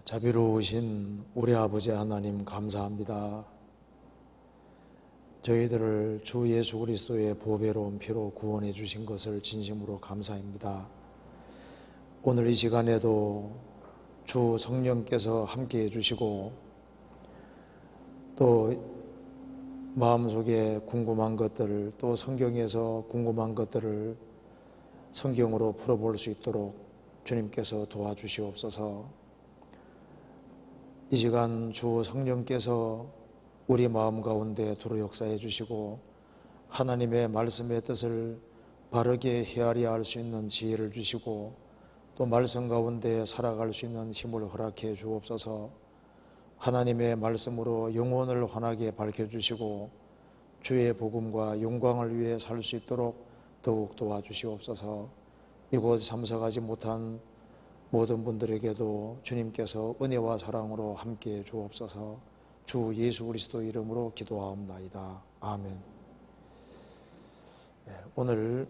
자비로우신 우리 아버지 하나님 감사합니다. 저희들을 주 예수 그리스도의 보배로운 피로 구원해 주신 것을 진심으로 감사합니다. 오늘 이 시간에도 주 성령께서 함께해 주시고 또 마음속에 궁금한 것들을 또 성경에서 궁금한 것들을 성경으로 풀어볼 수 있도록 주님께서 도와주시옵소서. 이 시간 주 성령께서 우리 마음 가운데 두루 역사해 주시고 하나님의 말씀의 뜻을 바르게 헤아려 할 수 있는 지혜를 주시고 또 말씀 가운데 살아갈 수 있는 힘을 허락해 주옵소서. 하나님의 말씀으로 영혼을 환하게 밝혀주시고 주의 복음과 영광을 위해 살 수 있도록 더욱 도와주시옵소서. 이곳 참석하지 못한 모든 분들에게도 주님께서 은혜와 사랑으로 함께해 주옵소서. 주 예수 그리스도 이름으로 기도하옵나이다. 아멘. 오늘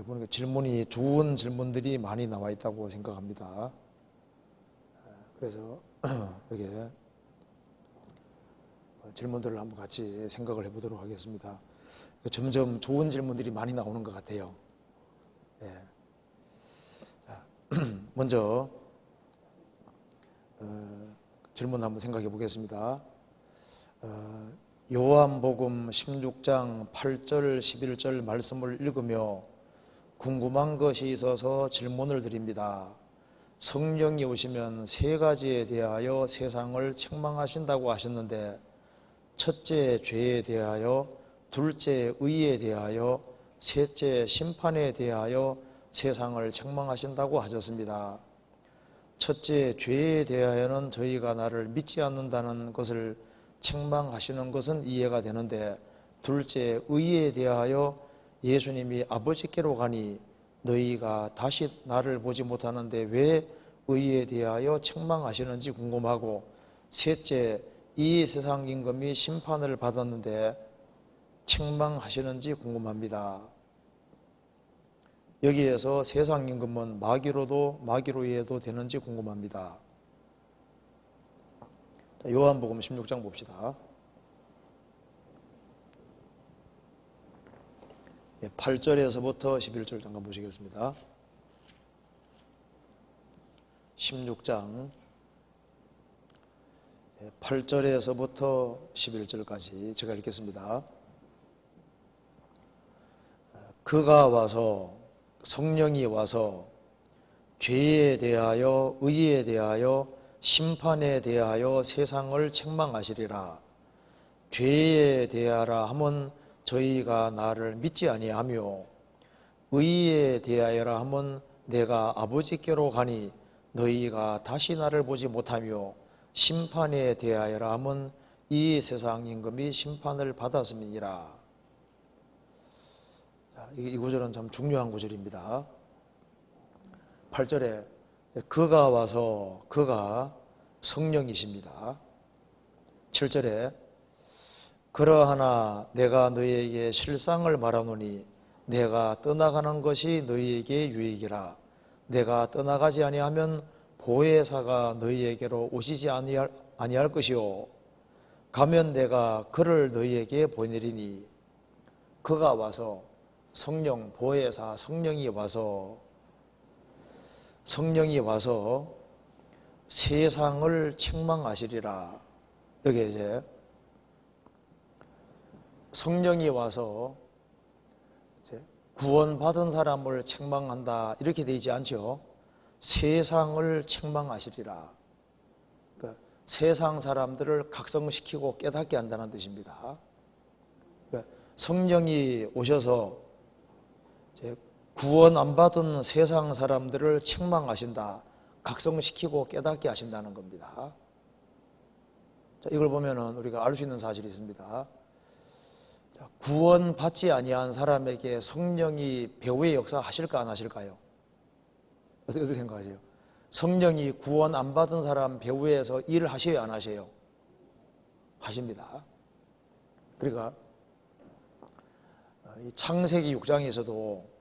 보니까 질문이 좋은 질문들이 많이 나와 있다고 생각합니다. 그래서 여기 질문들을 한번 같이 생각을 해보도록 하겠습니다. 점점 좋은 질문들이 많이 나오는 것 같아요. 먼저 질문 한번 생각해 보겠습니다. 요한복음 16장 8절 11절 말씀을 읽으며 궁금한 것이 있어서 질문을 드립니다. 성령이 오시면 세 가지에 대하여 세상을 책망하신다고 하셨는데 첫째 죄에 대하여, 둘째 의에 대하여, 셋째 심판에 대하여 세상을 책망하신다고 하셨습니다. 첫째 죄에 대하여는 저희가 나를 믿지 않는다는 것을 책망하시는 것은 이해가 되는데, 둘째 의에 대하여 예수님이 아버지께로 가니 너희가 다시 나를 보지 못하는데 왜 의에 대하여 책망하시는지 궁금하고, 셋째 이 세상 임금이 심판을 받았는데 책망하시는지 궁금합니다. 여기에서 세상 임금은 마귀로 이해도 되는지 궁금합니다. 요한복음 16장 봅시다. 8절에서부터 11절 잠깐 보시겠습니다. 16장 8절에서부터 11절까지 제가 읽겠습니다. 그가 와서, 성령이 와서 죄에 대하여, 의에 대하여, 심판에 대하여 세상을 책망하시리라. 죄에 대하라 하면 저희가 나를 믿지 아니하며, 의에 대하여라 하면 내가 아버지께로 가니 너희가 다시 나를 보지 못하며, 심판에 대하여라 하면 이 세상 임금이 심판을 받았음이니라. 이 구절은 참 중요한 구절입니다. 8절에 그가 와서, 그가 성령이십니다. 7절에 그러하나 내가 너희에게 실상을 말하노니 내가 떠나가는 것이 너희에게 유익이라. 내가 떠나가지 아니하면 보혜사가 너희에게로 오시지 아니할 것이요, 가면 내가 그를 너희에게 보내리니. 그가 와서, 성령, 보혜사, 성령이 와서 세상을 책망하시리라. 여기 이제 성령이 와서 구원받은 사람을 책망한다 이렇게 되지 않죠. 세상을 책망하시리라. 그러니까 세상 사람들을 각성시키고 깨닫게 한다는 뜻입니다. 그러니까 성령이 오셔서 구원 안 받은 세상 사람들을 책망하신다, 각성시키고 깨닫게 하신다는 겁니다. 자, 이걸 보면은 우리가 알 수 있는 사실이 있습니다. 구원 받지 아니한 사람에게 성령이 배후의 역사 하실까 안 하실까요? 어떻게 생각하세요? 성령이 구원 안 받은 사람 배후에서 일을 하셔요, 안 하셔요? 하십니다. 그러니까 창세기 6장에서도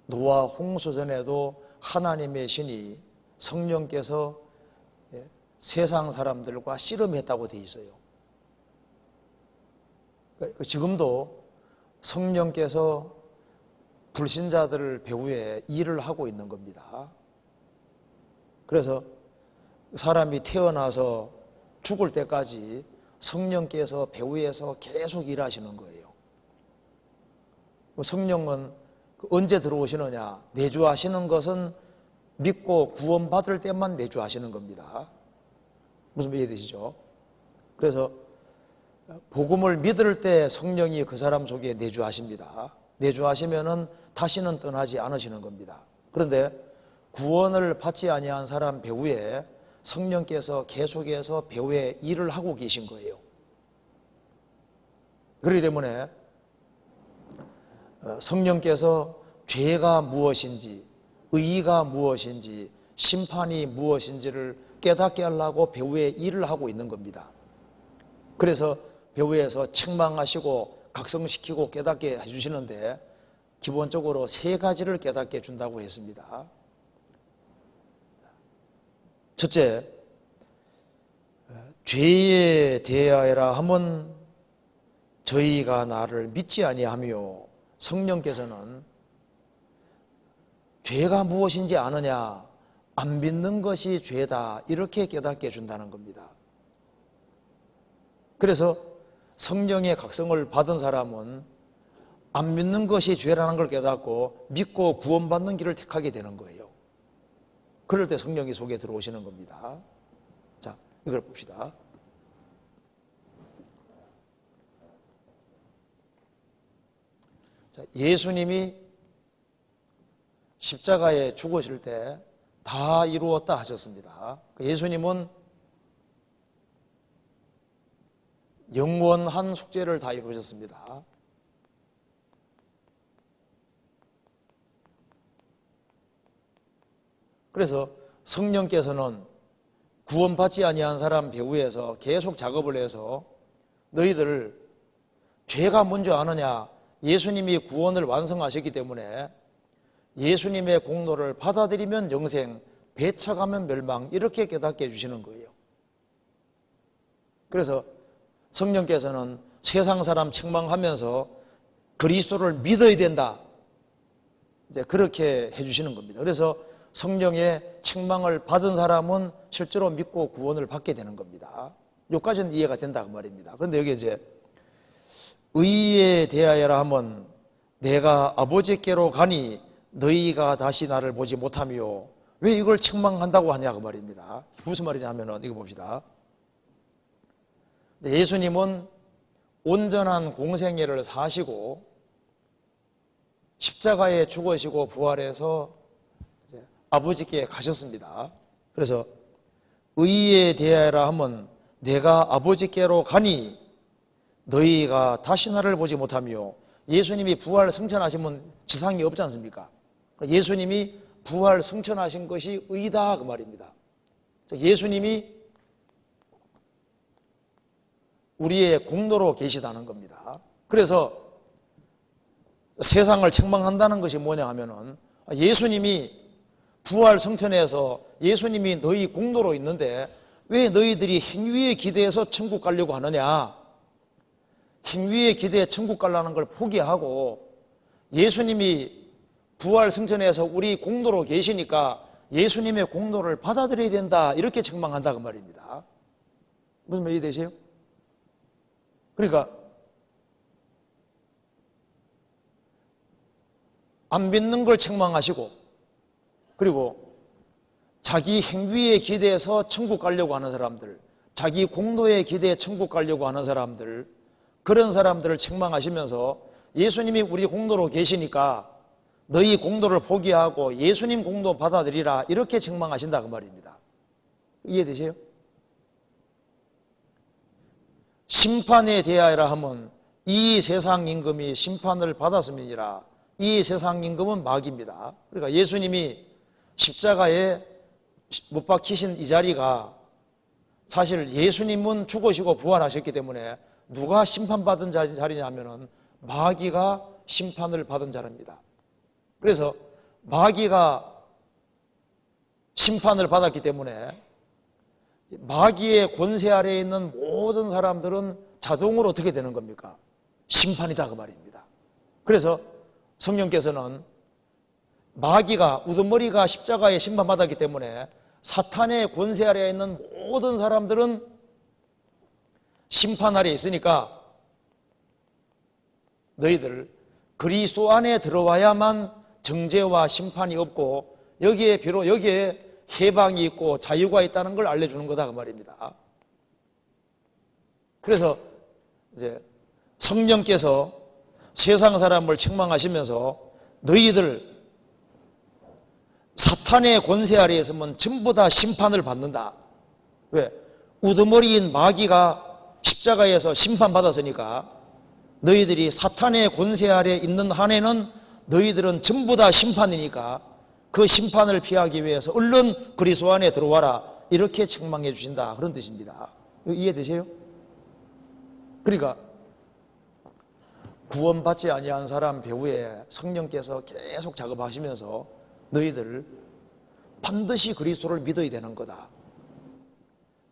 노아 홍수 전에도 하나님의 신이, 성령께서 세상 사람들과 씨름했다고 되어 있어요. 지금도 성령께서 불신자들 배후에 일을 하고 있는 겁니다. 그래서 사람이 태어나서 죽을 때까지 성령께서 배후에서 계속 일하시는 거예요. 성령은 언제 들어오시느냐? 내주하시는 것은 믿고 구원받을 때만 내주하시는 겁니다. 무슨 말 이해되시죠? 그래서 복음을 믿을 때 성령이 그 사람 속에 내주하십니다. 내주하시면은 다시는 떠나지 않으시는 겁니다. 그런데 구원을 받지 아니한 사람 배후에 성령께서 계속해서 배후에 일을 하고 계신 거예요. 그렇기 때문에 성령께서 죄가 무엇인지, 의의가 무엇인지, 심판이 무엇인지를 깨닫게 하려고 배후에 일을 하고 있는 겁니다. 그래서 배후에서 책망하시고 각성시키고 깨닫게 해주시는데 기본적으로 세 가지를 깨닫게 해준다고 했습니다. 첫째, 죄에 대하여라 하면 저희가 나를 믿지 아니하며, 성령께서는 죄가 무엇인지 아느냐, 안 믿는 것이 죄다, 이렇게 깨닫게 해준다는 겁니다. 그래서 성령의 각성을 받은 사람은 안 믿는 것이 죄라는 걸 깨닫고 믿고 구원받는 길을 택하게 되는 거예요. 그럴 때 성령이 속에 들어오시는 겁니다. 자, 이걸 봅시다. 자, 예수님이 십자가에 죽으실 때 다 이루었다 하셨습니다. 예수님은 영원한 숙제를 다 이루셨습니다. 그래서 성령께서는 구원받지 아니한 사람 배후에서 계속 작업을 해서 너희들 죄가 뭔지 아느냐, 예수님이 구원을 완성하셨기 때문에 예수님의 공로를 받아들이면 영생, 배척하면 멸망, 이렇게 깨닫게 해주시는 거예요. 그래서 성령께서는 세상 사람 책망하면서 그리스도를 믿어야 된다, 이제 그렇게 해주시는 겁니다. 그래서 성령의 책망을 받은 사람은 실제로 믿고 구원을 받게 되는 겁니다. 여기까지는 이해가 된다 그 말입니다. 그런데 여기 이제 의에 대하여라 하면 내가 아버지께로 가니 너희가 다시 나를 보지 못하며, 왜 이걸 책망한다고 하냐 그 말입니다. 무슨 말이냐면은 이거 봅시다. 예수님은 온전한 공생애를 사시고 십자가에 죽으시고 부활해서 아버지께 가셨습니다. 그래서 의에 대하여라 하면 내가 아버지께로 가니 너희가 다시 나를 보지 못하며, 예수님이 부활 승천하시면 지상이 없지 않습니까? 예수님이 부활 승천하신 것이 의다 그 말입니다. 예수님이 우리의 공로로 계시다는 겁니다. 그래서 세상을 책망한다는 것이 뭐냐 하면은 예수님이 부활 승천해서 예수님이 너희 공로로 있는데 왜 너희들이 행위에 기대해서 천국 가려고 하느냐, 행위에 기대해 천국 가려는 걸 포기하고 예수님이 부활 승천해서 우리 공로로 계시니까 예수님의 공로를 받아들여야 된다, 이렇게 책망한다 그 말입니다. 무슨 말이 되세요? 그러니까 안 믿는 걸 책망하시고, 그리고 자기 행위에 기대해서 천국 가려고 하는 사람들, 자기 공로에 기대해 천국 가려고 하는 사람들, 그런 사람들을 책망하시면서 예수님이 우리 공로로 계시니까 너희 공로를 포기하고 예수님 공로 받아들이라, 이렇게 책망하신다 그 말입니다. 이해되세요? 심판에 대하여라 하면 이 세상 임금이 심판을 받았음이니라. 이 세상 임금은 마귀입니다. 그러니까 예수님이 십자가에 못 박히신 이 자리가 사실 예수님은 죽으시고 부활하셨기 때문에 누가 심판받은 자리냐 하면은 마귀가 심판을 받은 자리입니다. 그래서 마귀가 심판을 받았기 때문에 마귀의 권세 아래에 있는 모든 사람들은 자동으로 어떻게 되는 겁니까? 심판이다 그 말입니다. 그래서 성령께서는 마귀가 우두머리가 십자가에 심판받았기 때문에 사탄의 권세 아래에 있는 모든 사람들은 심판 아래에 있으니까 너희들 그리스도 안에 들어와야만 정죄와 심판이 없고 여기에 비록 여기에 해방이 있고 자유가 있다는 걸 알려주는 거다 그 말입니다. 그래서 이제 성령께서 세상 사람을 책망하시면서 너희들 사탄의 권세 아래에 있으면 전부 다 심판을 받는다. 왜? 우두머리인 마귀가 십자가에서 심판받았으니까 너희들이 사탄의 권세 아래에 있는 한에는 너희들은 전부 다 심판이니까 그 심판을 피하기 위해서 얼른 그리스도 안에 들어와라 이렇게 책망해 주신다 그런 뜻입니다. 이해되세요? 그러니까 구원받지 아니한 사람 배후에 성령께서 계속 작업하시면서 너희들 반드시 그리스도를 믿어야 되는 거다.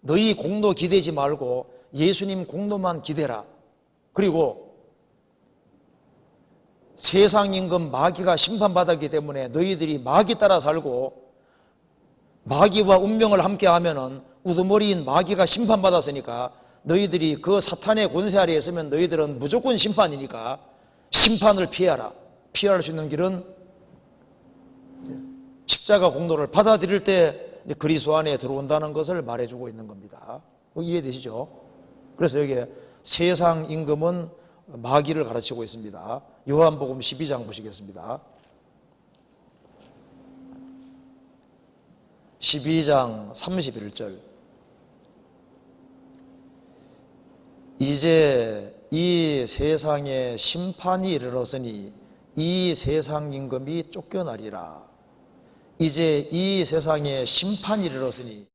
너희 공로 기대지 말고 예수님 공로만 기대라. 그리고 세상 임금 마귀가 심판받았기 때문에 너희들이 마귀 따라 살고 마귀와 운명을 함께 하면은 우두머리인 마귀가 심판받았으니까 너희들이 그 사탄의 권세 아래에 있으면 너희들은 무조건 심판이니까 심판을 피하라. 피할 수 있는 길은 십자가 공로를 받아들일 때 그리스도 안에 들어온다는 것을 말해주고 있는 겁니다. 이해되시죠? 그래서 여기에 세상 임금은 마귀를 가르치고 있습니다. 요한복음 12장 보시겠습니다. 12장 31절. 이제 이 세상에 심판이 이르렀으니 이 세상 임금이 쫓겨나리라. 이제 이 세상에 심판이 이르렀으니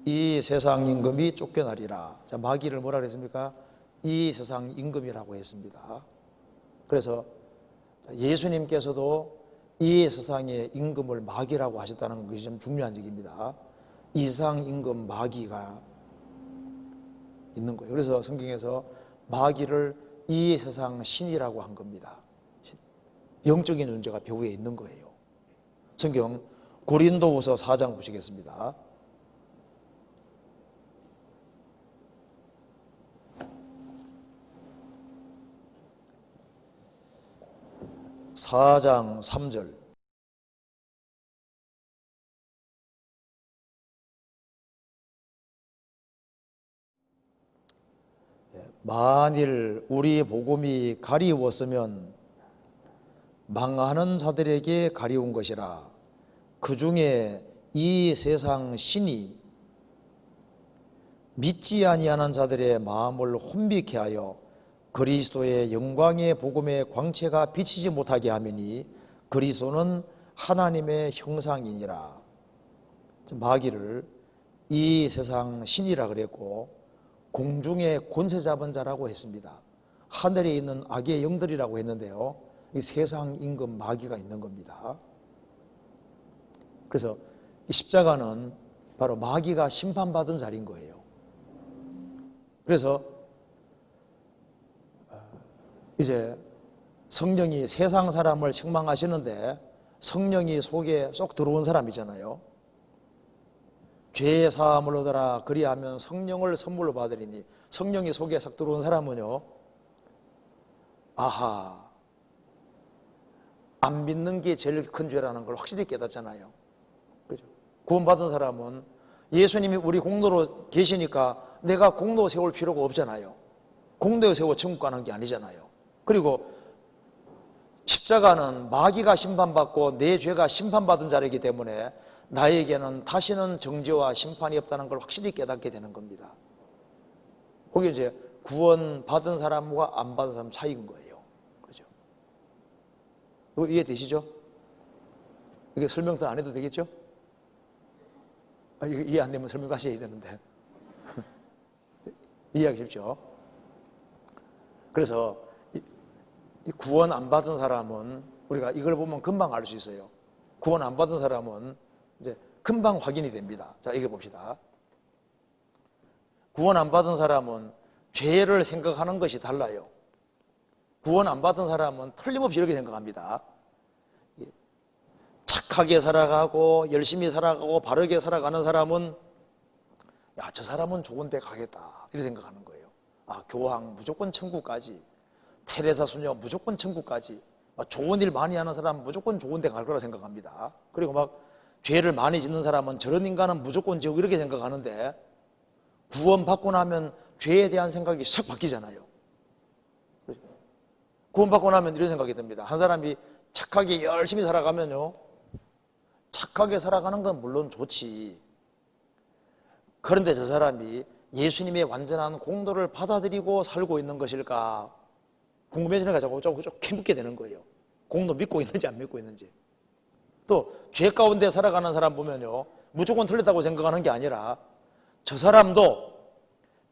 이 세상 임금이 쫓겨나리라. 자, 마귀를 뭐라 그랬습니까? 이 세상 임금이라고 했습니다. 그래서 예수님께서도 이 세상의 임금을 마귀라고 하셨다는 것이 좀 중요한 얘기입니다. 이 세상 임금 마귀가 있는 거예요. 그래서 성경에서 마귀를 이 세상 신이라고 한 겁니다. 영적인 존재가 배후에 있는 거예요. 성경 고린도후서 4장 보시겠습니다. (4장 3절) 만일 우리 복음이 가리웠으면 망하는 자들에게 가리운 것이라. 그 중에 이 세상 신이 믿지 아니하는 자들의 마음을 혼미케 하여 그리스도의 영광의 복음의 광채가 비치지 못하게 하미니 그리스도는 하나님의 형상이니라. 마귀를 이 세상 신이라 그랬고 공중의 권세 잡은 자라고 했습니다. 하늘에 있는 악의 영들이라고 했는데요, 이 세상 임금 마귀가 있는 겁니다. 그래서 이 십자가는 바로 마귀가 심판받은 자리인 거예요. 그래서 이제 성령이 세상 사람을 책망하시는데 성령이 속에 쏙 들어온 사람이잖아요. 죄의 사함을 얻어라 그리하면 성령을 선물로 받으리니, 성령이 속에 싹 들어온 사람은요, 아하, 안 믿는 게 제일 큰 죄라는 걸 확실히 깨닫잖아요. 그죠? 구원받은 사람은 예수님이 우리 공로로 계시니까 내가 공로 세울 필요가 없잖아요. 공로 세워 천국 가는 게 아니잖아요. 그리고 십자가는 마귀가 심판받고 내 죄가 심판받은 자리이기 때문에 나에게는 다시는 정죄와 심판이 없다는 걸 확실히 깨닫게 되는 겁니다. 그게 이제 구원받은 사람과 안 받은 사람 차이인 거예요. 그렇죠? 이거 이해되시죠? 이게 설명 더 안 해도 되겠죠? 이거 이해 안 되면 설명 다시 해야 되는데. 이해하십시오. 그래서 이 구원 안 받은 사람은 우리가 이걸 보면 금방 알 수 있어요. 구원 안 받은 사람은 이제 금방 확인이 됩니다. 자, 이거 봅시다. 구원 안 받은 사람은 죄를 생각하는 것이 달라요. 구원 안 받은 사람은 틀림없이 이렇게 생각합니다. 착하게 살아가고 열심히 살아가고 바르게 살아가는 사람은 야, 저 사람은 좋은 데 가겠다 이렇게 생각하는 거예요. 아, 교황 무조건 천국까지, 테레사 수녀 무조건 천국까지, 좋은 일 많이 하는 사람 무조건 좋은 데 갈 거라 생각합니다. 그리고 막 죄를 많이 짓는 사람은 저런 인간은 무조건 지옥 이렇게 생각하는데 구원 받고 나면 죄에 대한 생각이 싹 바뀌잖아요. 구원 받고 나면 이런 생각이 듭니다. 한 사람이 착하게 열심히 살아가면요, 착하게 살아가는 건 물론 좋지. 그런데 저 사람이 예수님의 완전한 공로를 받아들이고 살고 있는 것일까 궁금해지는 거 자꾸 캐묻게 되는 거예요. 공로 믿고 있는지 안 믿고 있는지. 또 죄 가운데 살아가는 사람 보면요, 무조건 틀렸다고 생각하는 게 아니라 저 사람도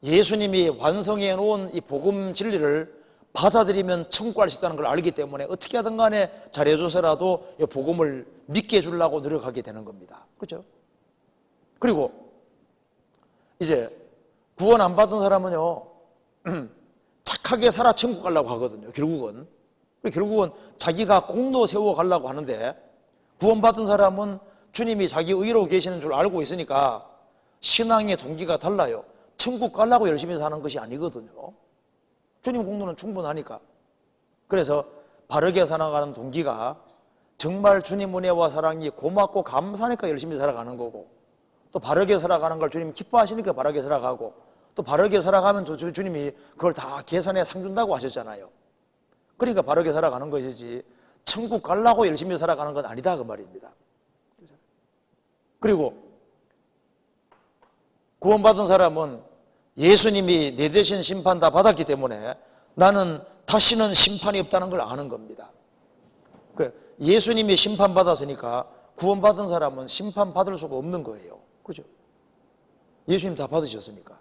예수님이 완성해 놓은 이 복음 진리를 받아들이면 천국 갈 수 있다는 걸 알기 때문에 어떻게 하든 간에 잘해줘서라도 이 복음을 믿게 해주려고 노력하게 되는 겁니다. 그렇죠? 그리고 이제 구원 안 받은 사람은요, 착하게 살아 천국 가려고 하거든요. 결국은 자기가 공로 세워 가려고 하는데, 구원 받은 사람은 주님이 자기 의로 계시는 줄 알고 있으니까 신앙의 동기가 달라요. 천국 가려고 열심히 사는 것이 아니거든요. 주님 공로는 충분하니까. 그래서 바르게 살아가는 동기가 정말 주님 은혜와 사랑이 고맙고 감사하니까 열심히 살아가는 거고, 또 바르게 살아가는 걸 주님 기뻐하시니까 바르게 살아가고, 또 바르게 살아가면 주님이 그걸 다 계산해 상 준다고 하셨잖아요. 그러니까 바르게 살아가는 것이지 천국 가려고 열심히 살아가는 건 아니다 그 말입니다. 그리고 구원받은 사람은 예수님이 내 대신 심판 다 받았기 때문에 나는 다시는 심판이 없다는 걸 아는 겁니다. 예수님이 심판받았으니까 구원받은 사람은 심판받을 수가 없는 거예요. 그죠? 예수님 다 받으셨으니까.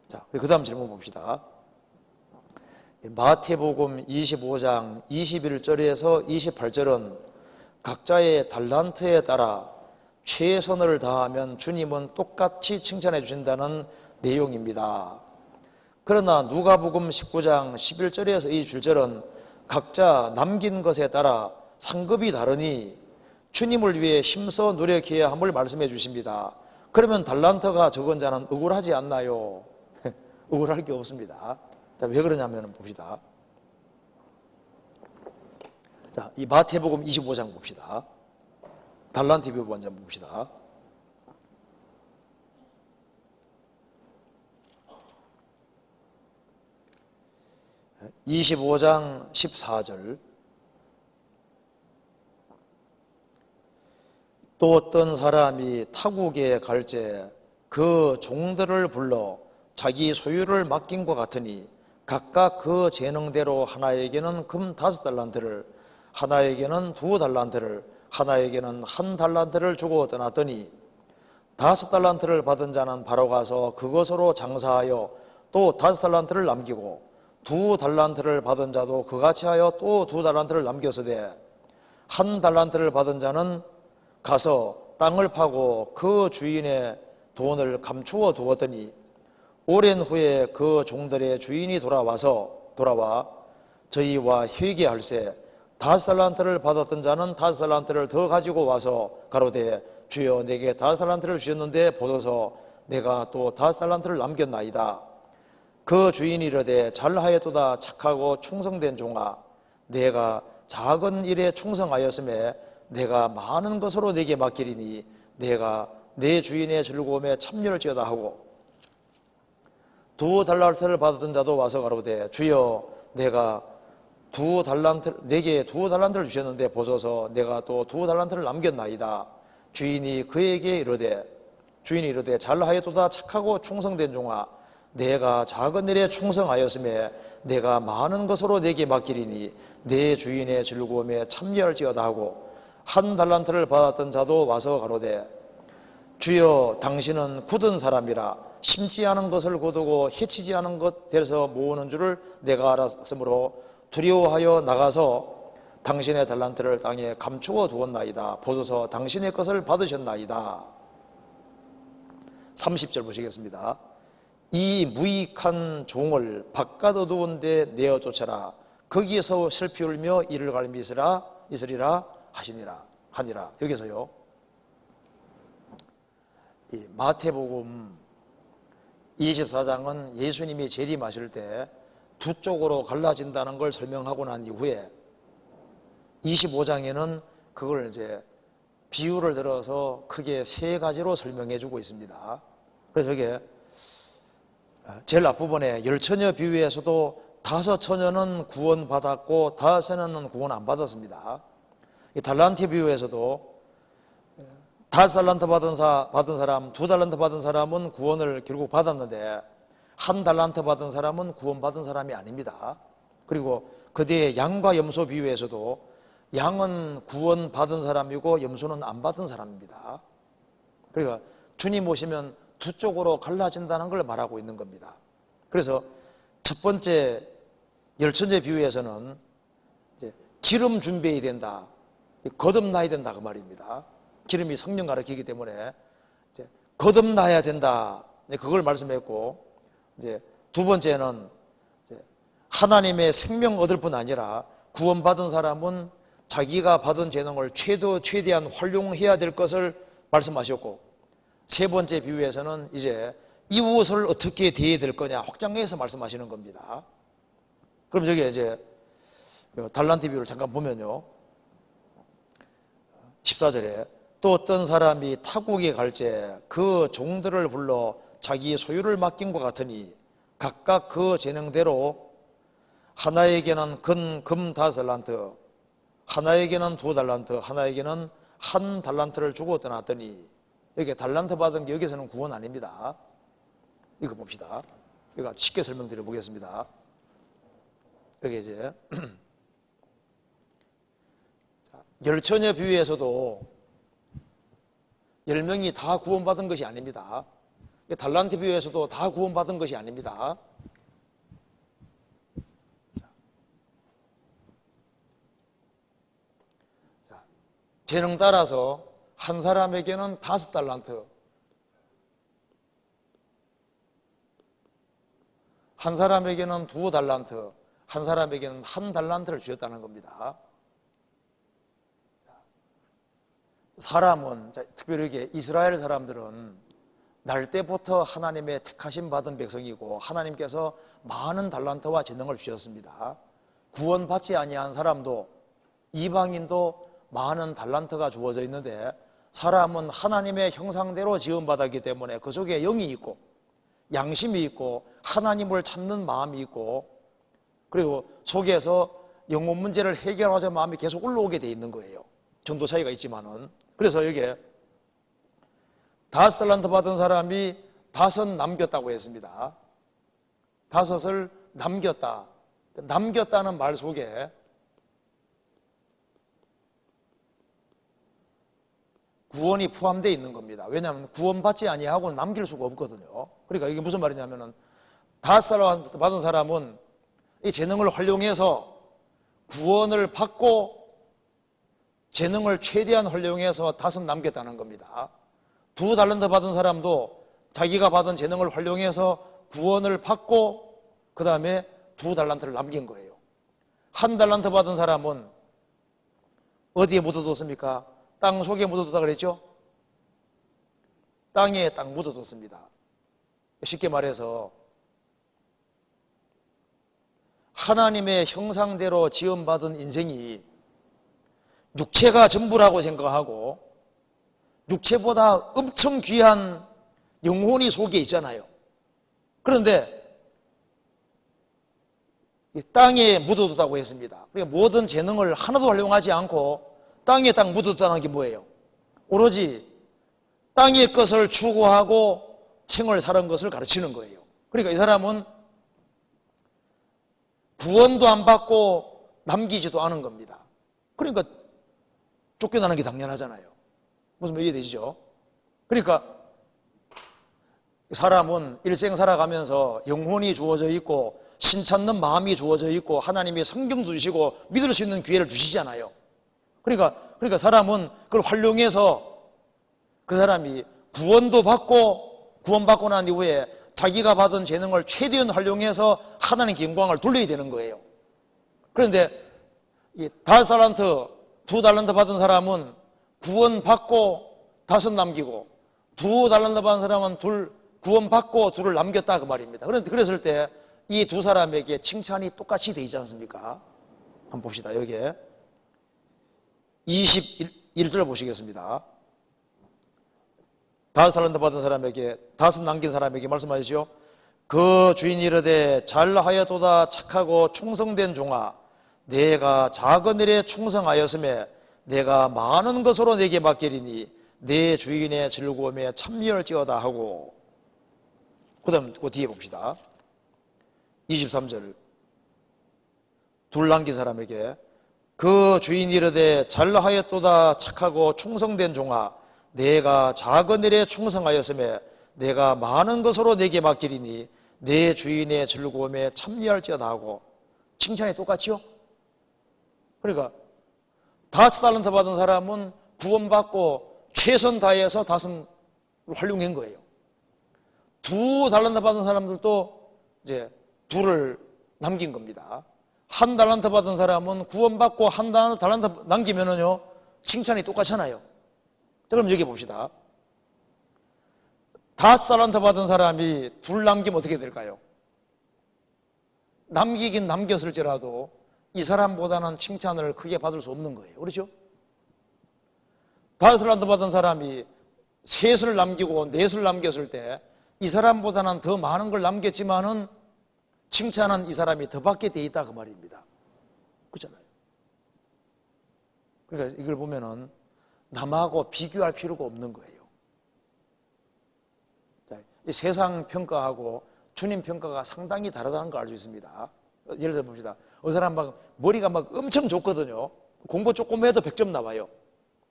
자, 그 다음 질문 봅시다. 마태복음 25장 21절에서 28절은 각자의 달란트에 따라 최선을 다하면 주님은 똑같이 칭찬해 주신다는 내용입니다. 그러나 누가복음 19장 11절에서 22절은 각자 남긴 것에 따라 상급이 다르니 주님을 위해 힘써 노력해야 함을 말씀해 주십니다. 그러면 달란트가 적은 자는 억울하지 않나요? 억울할 게 없습니다. 자, 왜 그러냐면 봅시다. 자, 이 마태복음 25장 봅시다. 달란트 비유 먼저 봅시다. (25장 14절) 또 어떤 사람이 타국에 갈새 그 종들을 불러 자기 소유를 맡긴 것 같으니 각각 그 재능대로 하나에게는 금 5달란트를, 하나에게는 2달란트를, 하나에게는 1달란트를 주고 떠났더니 5달란트를 받은 자는 바로 가서 그것으로 장사하여 또 5달란트를 남기고 2달란트를 받은 자도 그같이 하여 또 2달란트를 남겼으되 1달란트를 받은 자는 가서 땅을 파고 그 주인의 돈을 감추어 두었더니 오랜 후에 그 종들의 주인이 돌아와 저희와 회개할세 5달란트를 받았던 자는 5달란트를 더 가지고 와서 가로되 주여 내게 5달란트를 주셨는데 보소서 내가 또 5달란트를 남겼나이다. 그 주인이 이르되 잘하였도다 착하고 충성된 종아, 내가 작은 일에 충성하였음에 내가 많은 것으로 내게 맡기리니 내가 내 주인의 즐거움에 참여할지어다 하고 2달란트를 받았던 자도 와서 가로되 주여 내가 내게 2달란트를 주셨는데 보소서 내가 또 2달란트를 남겼나이다. 주인이 이르되 잘하였도다 착하고 충성된 종아, 내가 작은 일에 충성하였음에 내가 많은 것으로 내게 맡기리니 내 주인의 즐거움에 참여할지어다 하고 1달란트를 받았던 자도 와서 가로되 주여 당신은 굳은 사람이라 심지 않은 것을 거두고 해치지 않은 것 대해서 모으는 줄을 내가 알았으므로 두려워하여 나가서 당신의 달란트를 땅에 감추어 두었나이다. 보소서 당신의 것을 받으셨나이다. 30절 보시겠습니다. 이 무익한 종을 바깥 어두운 데 내어 쫓아라. 거기에서 슬피 울며 이를 갈미 있으리라 하니라. 여기서요, 이 마태복음 24장은 예수님이 재림하실 때 두 쪽으로 갈라진다는 걸 설명하고 난 이후에 25장에는 그걸 이제 비유를 들어서 크게 세 가지로 설명해 주고 있습니다. 그래서 이게 제일 앞부분에 열처녀 비유에서도 5처녀는 구원받았고 5처녀는 구원 안 받았습니다. 이 달란트 비유에서도 5달란트 받은 사람, 2달란트 받은 사람은 구원을 결국 받았는데 1달란트 받은 사람은 구원받은 사람이 아닙니다. 그리고 그 뒤에 양과 염소 비유에서도 양은 구원받은 사람이고 염소는 안 받은 사람입니다. 그러니까 주님 오시면 두 쪽으로 갈라진다는 걸 말하고 있는 겁니다. 그래서 첫 번째 열천제 비유에서는 이제 기름 준비해야 된다, 거듭나야 된다 그 말입니다. 기름이 성령 가르치기 때문에 이제 거듭나야 된다, 그걸 말씀했고, 이제 두 번째는 이제 하나님의 생명 얻을 뿐 아니라 구원받은 사람은 자기가 받은 재능을 최대한 활용해야 될 것을 말씀하셨고, 세 번째 비유에서는 이제 이웃을 어떻게 대해야 될 거냐 확장해서 말씀하시는 겁니다. 그럼 여기 이제 달란트 비유를 잠깐 보면요, 14절에 또 어떤 사람이 타국에 갈제 그 종들을 불러 자기 소유를 맡긴 것 같으니 각각 그 재능대로 하나에게는 금 5달란트, 하나에게는 2달란트, 하나에게는 1달란트를 주고 떠났더니, 여기 달란트 받은 게 여기서는 구원 아닙니다. 이거 봅시다. 이거 쉽게 설명드려 보겠습니다. 여기 이제 열처녀 비유에서도 10명이 다 구원받은 것이 아닙니다. 달란트 비유에서도 다 구원받은 것이 아닙니다. 재능 따라서 한 사람에게는 5달란트, 한 사람에게는 2달란트, 한 사람에게는 1달란트를 주셨다는 겁니다. 사람은, 특별히 이스라엘 사람들은 날 때부터 하나님의 택하심 받은 백성이고 하나님께서 많은 달란트와 재능을 주셨습니다. 구원받지 아니한 사람도, 이방인도 많은 달란트가 주어져 있는데, 사람은 하나님의 형상대로 지음받았기 때문에 그 속에 영이 있고 양심이 있고 하나님을 찾는 마음이 있고, 그리고 속에서 영혼 문제를 해결하자 마음이 계속 올라오게 돼 있는 거예요. 정도 차이가 있지만은. 그래서 여기에 5달란트 받은 사람이 5 남겼다고 했습니다. 5을 남겼다. 남겼다는 말 속에 구원이 포함되어 있는 겁니다. 왜냐하면 구원받지 아니하고는 남길 수가 없거든요. 그러니까 이게 무슨 말이냐면은 5달란트 받은 사람은 이 재능을 활용해서 구원을 받고 재능을 최대한 활용해서 5 남겼다는 겁니다. 2달란트 받은 사람도 자기가 받은 재능을 활용해서 구원을 받고 그 다음에 2달란트를 남긴 거예요. 1달란트 받은 사람은 어디에 묻어뒀습니까? 땅 속에 묻어뒀다 그랬죠? 땅에 딱 묻어뒀습니다. 쉽게 말해서 하나님의 형상대로 지음받은 인생이 육체가 전부라고 생각하고 육체보다 엄청 귀한 영혼이 속에 있잖아요. 그런데 땅에 묻어뒀다고 했습니다. 그러니까 모든 재능을 하나도 활용하지 않고 땅에 딱 묻어뒀다는 게 뭐예요? 오로지 땅의 것을 추구하고 생을 사는 것을 가르치는 거예요. 그러니까 이 사람은 구원도 안 받고 남기지도 않은 겁니다. 그러니까 쫓겨나는 게 당연하잖아요. 무슨 말 이해되시죠? 그러니까 사람은 일생 살아가면서 영혼이 주어져 있고 신찾는 마음이 주어져 있고 하나님이 성경도 주시고 믿을 수 있는 기회를 주시잖아요. 그러니까 사람은 그걸 활용해서 그 사람이 구원받고 난 이후에 자기가 받은 재능을 최대한 활용해서 하나님께 영광을 돌려야 되는 거예요. 그런데 이 5달란트, 2달란트 받은 사람은 구원받고 5 남기고 2달란트 받은 사람은 구원받고 2를 남겼다 그 말입니다. 그런데 그랬을 때 이 두 사람에게 칭찬이 똑같이 되지 않습니까? 한번 봅시다. 여기에 21절 보시겠습니다. 5달란트 받은 사람에게 5 남긴 사람에게 말씀하시죠. 그 주인이 이르되 잘하였도다 착하고 충성된 종아 내가 작은 일에 충성하였음에 내가 많은 것으로 내게 맡기리니 내 주인의 즐거움에 참여할지어다 하고 그 다음 그 뒤에 봅시다. 23절 2 남긴 사람에게 그 주인이 이르되 잘하였도다 착하고 충성된 종아 내가 작은 일에 충성하였음에 내가 많은 것으로 내게 맡기리니 내 주인의 즐거움에 참여할지어다 하고 칭찬이 똑같이요. 그러니까 5달란트 받은 사람은 구원받고 최선 다해서 5을 활용한 거예요. 2달란트 받은 사람들도 이제 2를 남긴 겁니다. 1 달란트 받은 사람은 구원받고 1 달란트 남기면은요 칭찬이 똑같잖아요. 자, 그럼 여기 봅시다. 5달란트 받은 사람이 2 남기면 어떻게 될까요? 남기긴 남겼을지라도 이 사람보다는 칭찬을 크게 받을 수 없는 거예요. 그렇죠? 5달란트 받은 사람이 3을 남기고 4을 남겼을 때 이 사람보다는 더 많은 걸 남겼지만은 칭찬은 이 사람이 더 받게 돼 있다 그 말입니다. 그렇잖아요. 그러니까 이걸 보면은 남하고 비교할 필요가 없는 거예요. 이 세상 평가하고 주님 평가가 상당히 다르다는 걸 알 수 있습니다. 예를 들어 봅시다. 어느 사람 막 머리가 막 엄청 좋거든요. 공부 조금 해도 100점 나와요.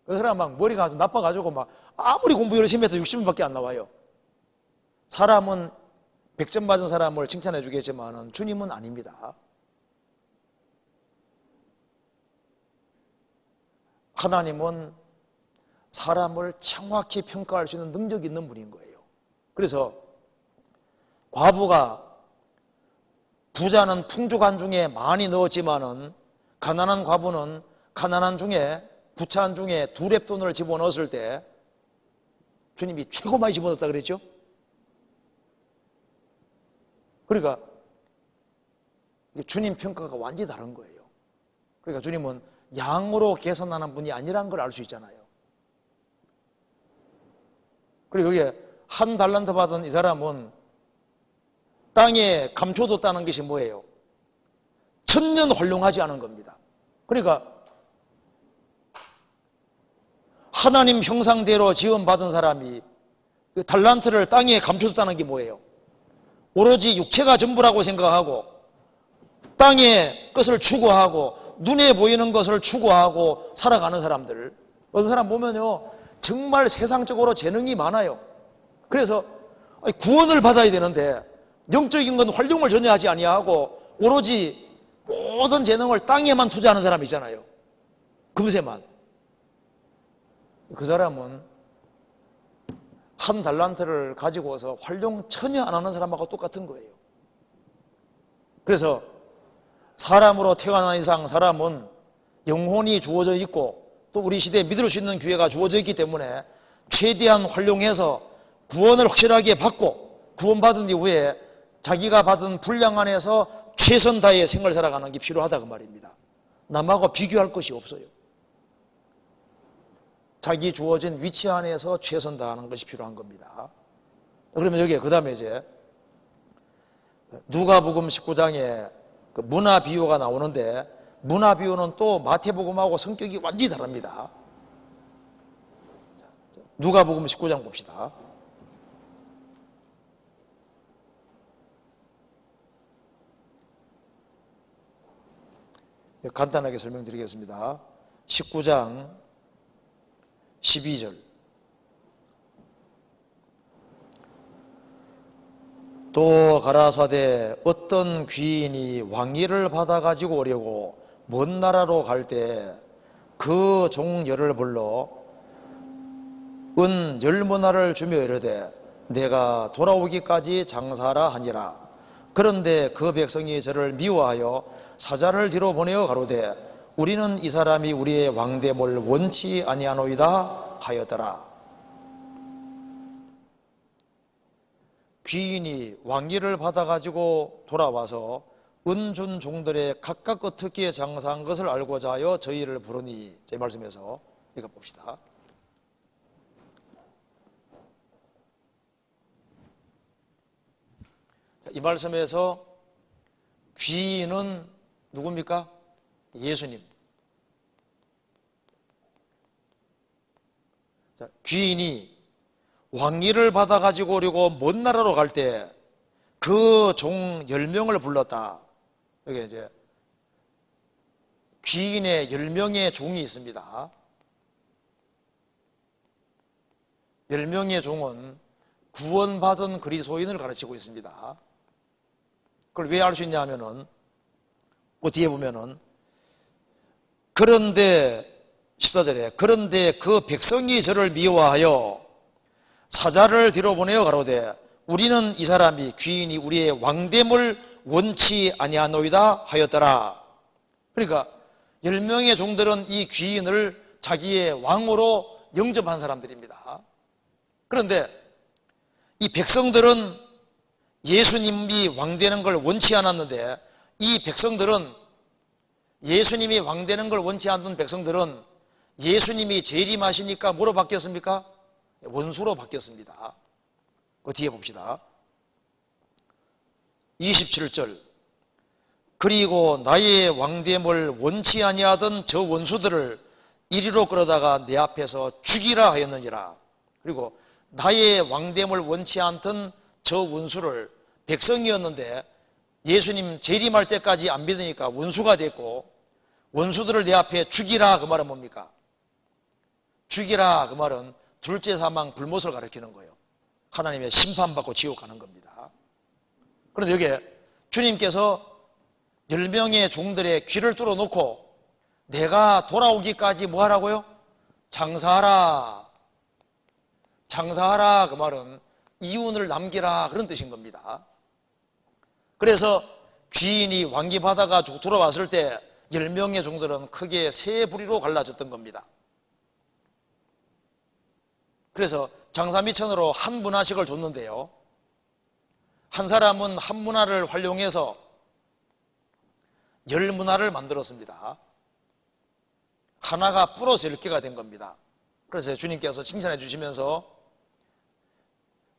어느 사람 막 머리가 나빠가지고 막 아무리 공부 열심히 해도 60점밖에 안 나와요. 사람은 100점 맞은 사람을 칭찬해 주겠지만 주님은 아닙니다. 하나님은 사람을 정확히 평가할 수 있는 능력이 있는 분인 거예요. 그래서 과부가 부자는 풍족한 중에 많이 넣었지만은 가난한 과부는 가난한 중에 부차한 중에 2랩돈을 집어넣었을 때 주님이 최고 많이 집어넣었다 그랬죠? 그러니까 주님 평가가 완전히 다른 거예요. 그러니까 주님은 양으로 계산하는 분이 아니라는 걸 알 수 있잖아요. 그리고 여기에 1 달란트 받은 이 사람은 땅에 감춰뒀다는 것이 뭐예요? 천년 활용하지 않은 겁니다. 그러니까 하나님 형상대로 지음받은 사람이 그 달란트를 땅에 감춰뒀다는 게 뭐예요? 오로지 육체가 전부라고 생각하고 땅의 것을 추구하고 눈에 보이는 것을 추구하고 살아가는 사람들, 어떤 사람 보면요 정말 세상적으로 재능이 많아요. 그래서 구원을 받아야 되는데 영적인 건 활용을 전혀 하지 아니하고 오로지 모든 재능을 땅에만 투자하는 사람 있잖아요. 금세만. 그 사람은 1 달란트를 가지고서 활용 전혀 안 하는 사람하고 똑같은 거예요. 그래서 사람으로 태어난 이상 사람은 영혼이 주어져 있고 또 우리 시대에 믿을 수 있는 기회가 주어져 있기 때문에 최대한 활용해서 구원을 확실하게 받고 구원받은 이후에 자기가 받은 분량 안에서 최선 다해 생을 살아가는 게 필요하다 그 말입니다. 남하고 비교할 것이 없어요. 자기 주어진 위치 안에서 최선 다하는 것이 필요한 겁니다. 그러면 여기에 그 다음에 이제 누가복음 19장에 그 문화 비유가 나오는데 문화 비유는 또 마태복음하고 성격이 완전히 다릅니다. 누가복음 19장 봅시다. 간단하게 설명드리겠습니다. 19장 12절 또 가라사대 어떤 귀인이 왕위를 받아가지고 오려고 먼 나라로 갈 때 그 종열을 불러 은 10문화를 주며 이르되 내가 돌아오기까지 장사하라 하니라. 그런데 그 백성이 저를 미워하여 사자를 뒤로 보내어 가로되 우리는 이 사람이 우리의 왕됨을 원치 아니하노이다 하였더라. 귀인이 왕위를 받아가지고 돌아와서 은준 종들의 각각 어떻게 장사한 것을 알고자 하여 저희를 부르니, 이 말씀에서 이거 봅시다. 이 말씀에서 귀인은 누굽니까? 예수님. 자, 귀인이 왕위를 받아가지고 오려고 먼 나라로 갈 때 그 종 10명을 불렀다. 여기 이제 귀인의 10명의 종이 있습니다. 10명의 종은 구원받은 그리스도인을 가르치고 있습니다. 그걸 왜 알 수 있냐 하면은 그 뒤에 보면은 그런데 14절에 그런데 그 백성이 저를 미워하여 사자를 뒤로 보내어 가로되 우리는 이 사람이 귀인이 우리의 왕됨을 원치 아니하노이다 하였더라. 그러니까 10명의 종들은 이 귀인을 자기의 왕으로 영접한 사람들입니다. 그런데 이 백성들은 예수님이 왕되는 걸 원치 않았는데, 이 백성들은 예수님이 왕되는 걸 원치 않는 백성들은 예수님이 재림하시니까 뭐로 바뀌었습니까? 원수로 바뀌었습니다. 그 뒤에 봅시다. 27절 그리고 나의 왕됨을 원치 아니하던 저 원수들을 이리로 끌어다가 내 앞에서 죽이라 하였느니라. 그리고 나의 왕됨을 원치 않던 저 원수를, 백성이었는데 예수님 재림할 때까지 안 믿으니까 원수가 됐고, 원수들을 내 앞에 죽이라, 그 말은 뭡니까? 죽이라 그 말은 둘째 사망 불못을 가리키는 거예요. 하나님의 심판받고 지옥 가는 겁니다. 그런데 여기에 주님께서 10명의 종들의 귀를 뚫어놓고 내가 돌아오기까지 뭐 하라고요? 장사하라. 장사하라 그 말은 이윤을 남기라, 그런 뜻인 겁니다. 그래서 귀인이 왕기 받아가 돌아왔을 때 10명의 종들은 크게 세 부리로 갈라졌던 겁니다. 그래서 장사미천으로 한 문화씩을 줬는데요, 한 사람은 한 문화를 활용해서 10문화를 만들었습니다. 하나가 불어서 10개가 된 겁니다. 그래서 주님께서 칭찬해 주시면서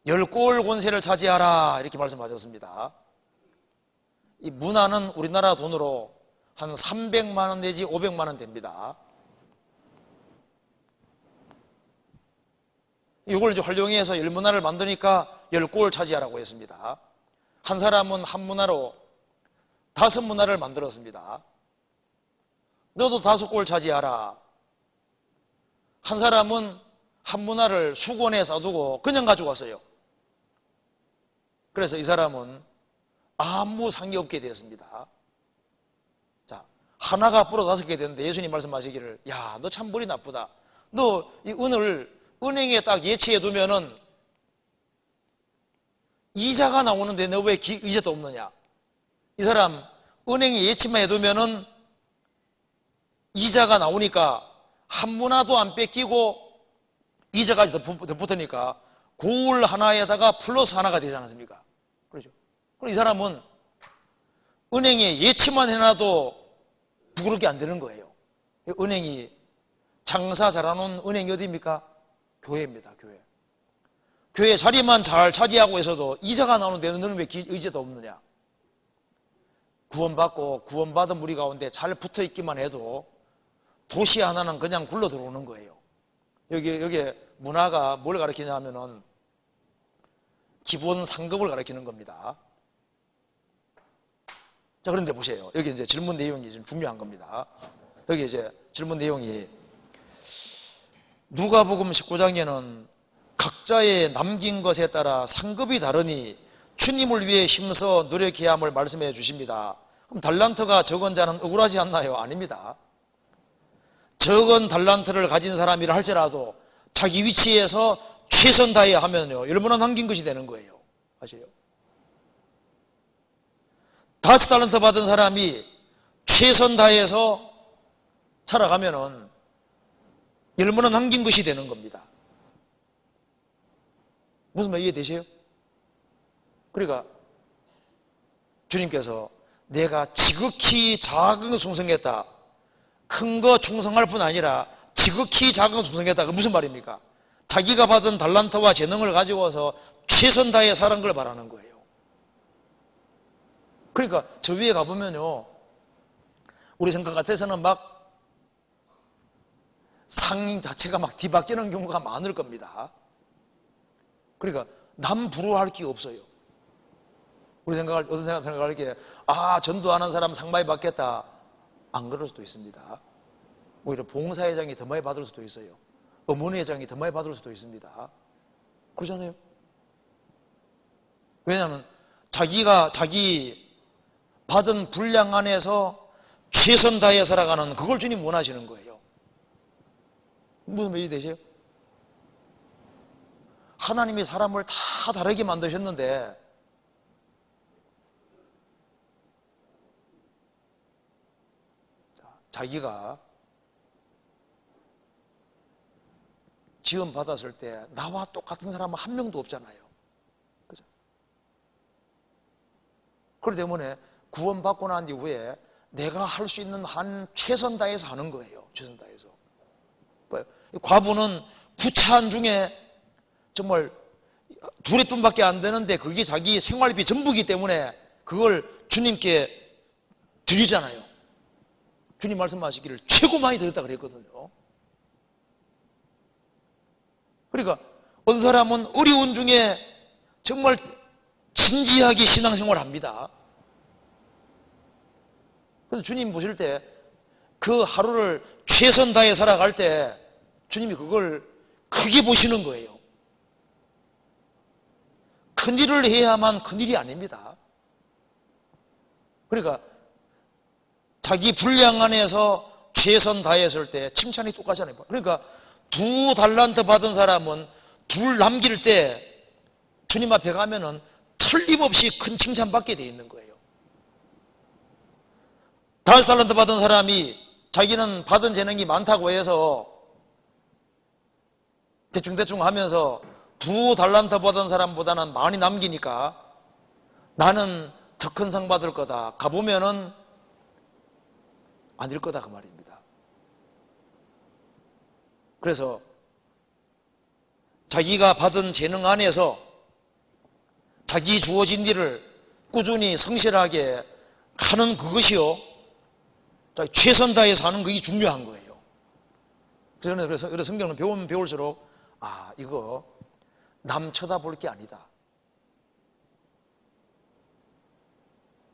10골 권세를 차지하라 이렇게 말씀하셨습니다. 이 문화는 우리나라 돈으로 한 300만 원 내지 500만 원 됩니다. 이걸 이제 활용해서 10문화를 만드니까 10골 차지하라고 했습니다. 한 사람은 한 문화로 5문화를 만들었습니다. 너도 5골 차지하라. 한 사람은 한 문화를 수건에 싸두고 그냥 가져왔어요. 그래서 이 사람은 아무 상이 없게 되었습니다. 자, 하나가 불어 5개 됐는데 예수님 말씀하시기를, 야, 너 참 머리 나쁘다. 너 이 은을 은행에 딱 예치해 두면은 이자가 나오는데 너 왜 이자도 없느냐? 이 사람 은행에 예치만 해두면은 이자가 나오니까 한 문화도 안 뺏기고 이자까지 더 붙으니까 골 하나에다가 플러스 하나가 되지 않습니까? 그렇죠? 그럼 이 사람은 은행에 예치만 해놔도 부끄럽게 안 되는 거예요. 은행이 장사 잘하는 은행이 어디입니까? 교회입니다. 교회. 교회 자리만 잘 차지하고 있어도 이자가 나오는데 너는 왜 의지도 없느냐? 구원받고 구원받은 무리 가운데 잘 붙어있기만 해도 도시 하나는 그냥 굴러 들어오는 거예요. 여기에 문화가 뭘 가르치냐 하면은 기본 상급을 가르치는 겁니다. 자, 그런데 보세요. 여기 이제 질문 내용이 좀 중요한 겁니다. 여기 이제 질문 내용이 누가복음 19장에는 각자의 남긴 것에 따라 상급이 다르니 주님을 위해 힘써 노력해야 함을 말씀해 주십니다. 그럼 달란트가 적은 자는 억울하지 않나요? 아닙니다. 적은 달란트를 가진 사람이라 할지라도 자기 위치에서 최선 다해 하면요, 얼마나 남긴 것이 되는 거예요. 아세요? 5달란트 받은 사람이 최선 다해서 살아가면은 얼마나 남긴 것이 되는 겁니다. 무슨 말 이해되세요? 그러니까 주님께서 내가 지극히 작은 거 충성했다, 큰 거 충성할 뿐 아니라 지극히 작은 거 충성했다. 그 무슨 말입니까? 자기가 받은 달란트와 재능을 가지고서 최선 다해 살은 걸 말하는 거예요. 그러니까 저 위에 가보면요, 우리 생각 같아서는 막 상인 자체가 막 뒤바뀌는 경우가 많을 겁니다. 그러니까 남 부러워할 게 없어요. 우리 어떤 생각할 게, 전도하는 사람 상 많이 받겠다. 안 그럴 수도 있습니다. 오히려 봉사회장이 더 많이 받을 수도 있어요. 어머니회장이 더 많이 받을 수도 있습니다. 그러잖아요. 왜냐하면 자기 받은 분량 안에서 최선 다해 살아가는, 그걸 주님 원하시는 거예요. 무슨 말이 되세요? 하나님이 사람을 다 다르게 만드셨는데 자기가 지원 받았을 때 나와 똑같은 사람은 한 명도 없잖아요. 그죠? 그렇기 때문에 구원받고 난 이후에 내가 할 수 있는 한 최선 다해서 하는 거예요. 최선 다해서. 과부는 구차한 중에 정말 둘의 돈밖에 안 되는데 그게 자기 생활비 전부이기 때문에 그걸 주님께 드리잖아요. 주님 말씀하시기를 최고 많이 드렸다 그랬거든요. 그러니까 어떤 사람은 어려운 중에 정말 진지하게 신앙생활을 합니다. 그래서 주님 보실 때 그 하루를 최선 다해 살아갈 때 주님이 그걸 크게 보시는 거예요. 큰일을 해야만 큰일이 아닙니다. 그러니까 자기 분량 안에서 최선 다했을 때 칭찬이 똑같잖아요. 그러니까 2달란트 받은 사람은 2 남길 때 주님 앞에 가면은 틀림없이 큰 칭찬 받게 돼 있는 거예요. 5달란트 받은 사람이 자기는 받은 재능이 많다고 해서 대충대충 하면서 2달란트 받은 사람보다는 많이 남기니까 나는 더 큰 상 받을 거다. 가보면은 아닐 거다 그 말입니다. 그래서 자기가 받은 재능 안에서 자기 주어진 일을 꾸준히 성실하게 하는 그것이요, 최선 다해서 하는 그게 중요한 거예요. 그래서 성경은 배우면 배울수록 이거 남 쳐다볼 게 아니다.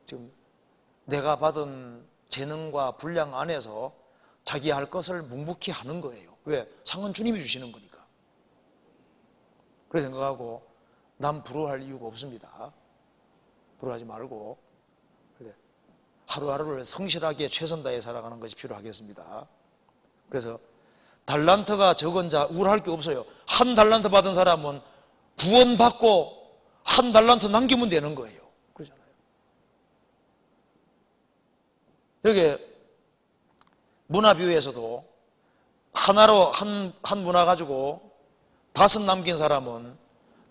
지금 내가 받은 재능과 분량 안에서 자기 할 것을 묵묵히 하는 거예요. 왜? 상은 주님이 주시는 거니까. 그래서 생각하고 남 부러워할 이유가 없습니다. 부러워하지 말고 하루하루를 성실하게 최선 다해 살아가는 것이 필요하겠습니다. 그래서 달란트가 적은 자 우울할 게 없어요. 1달란트 받은 사람은 구원받고 1달란트 남기면 되는 거예요. 그러잖아요. 여기 문화비유에서도 하나로 한 문화 가지고 5 남긴 사람은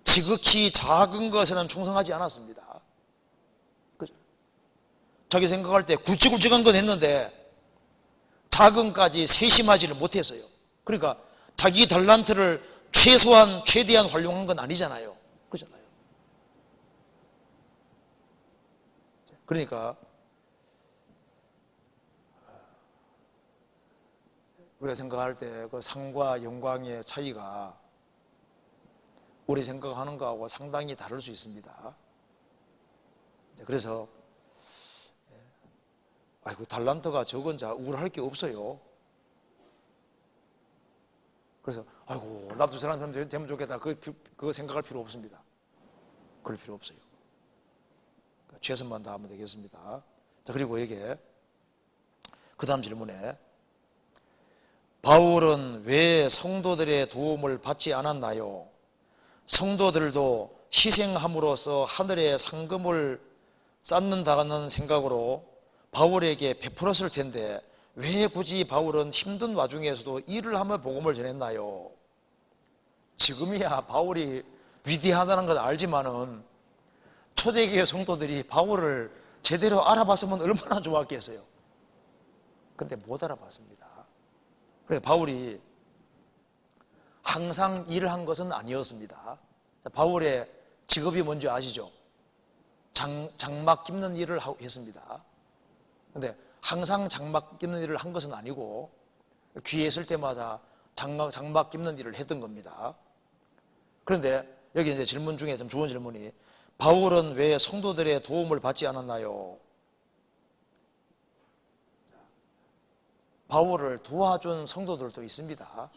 지극히 작은 것에는 충성하지 않았습니다. 그죠? 자기 생각할 때 굵직굵직한 건 했는데 작은까지 세심하지를 못했어요. 그러니까 자기 달란트를 최대한 활용한 건 아니잖아요. 그렇잖아요. 그러니까 우리가 생각할 때 그 상과 영광의 차이가 우리 생각하는 거하고 상당히 다를 수 있습니다. 그래서 달란트가 적은 자 우울할 게 없어요. 그래서 나도 저 사람 되면 좋겠다, 그거 생각할 필요 없습니다. 그럴 필요 없어요. 최선만 다하면 되겠습니다. 자, 그리고 여기에 그 다음 질문에 바울은 왜 성도들의 도움을 받지 않았나요? 성도들도 희생함으로써 하늘의 상금을 쌓는다는 생각으로 바울에게 베풀었을 텐데 왜 굳이 바울은 힘든 와중에서도 일을 하며 복음을 전했나요? 지금이야 바울이 위대하다는 걸 알지만은 초대교회 성도들이 바울을 제대로 알아봤으면 얼마나 좋았겠어요. 그런데 못 알아봤습니다. 그러니까 바울이 항상 일을 한 것은 아니었습니다. 바울의 직업이 뭔지 아시죠? 장막 깁는 일을 했습니다. 그런데 항상 장막 깁는 일을 한 것은 아니고 귀에 있을 때마다 장막 깁는 일을 했던 겁니다. 그런데 여기 이제 질문 중에 좀 좋은 질문이 바울은 왜 성도들의 도움을 받지 않았나요? 바울을 도와준 성도들도 있습니다.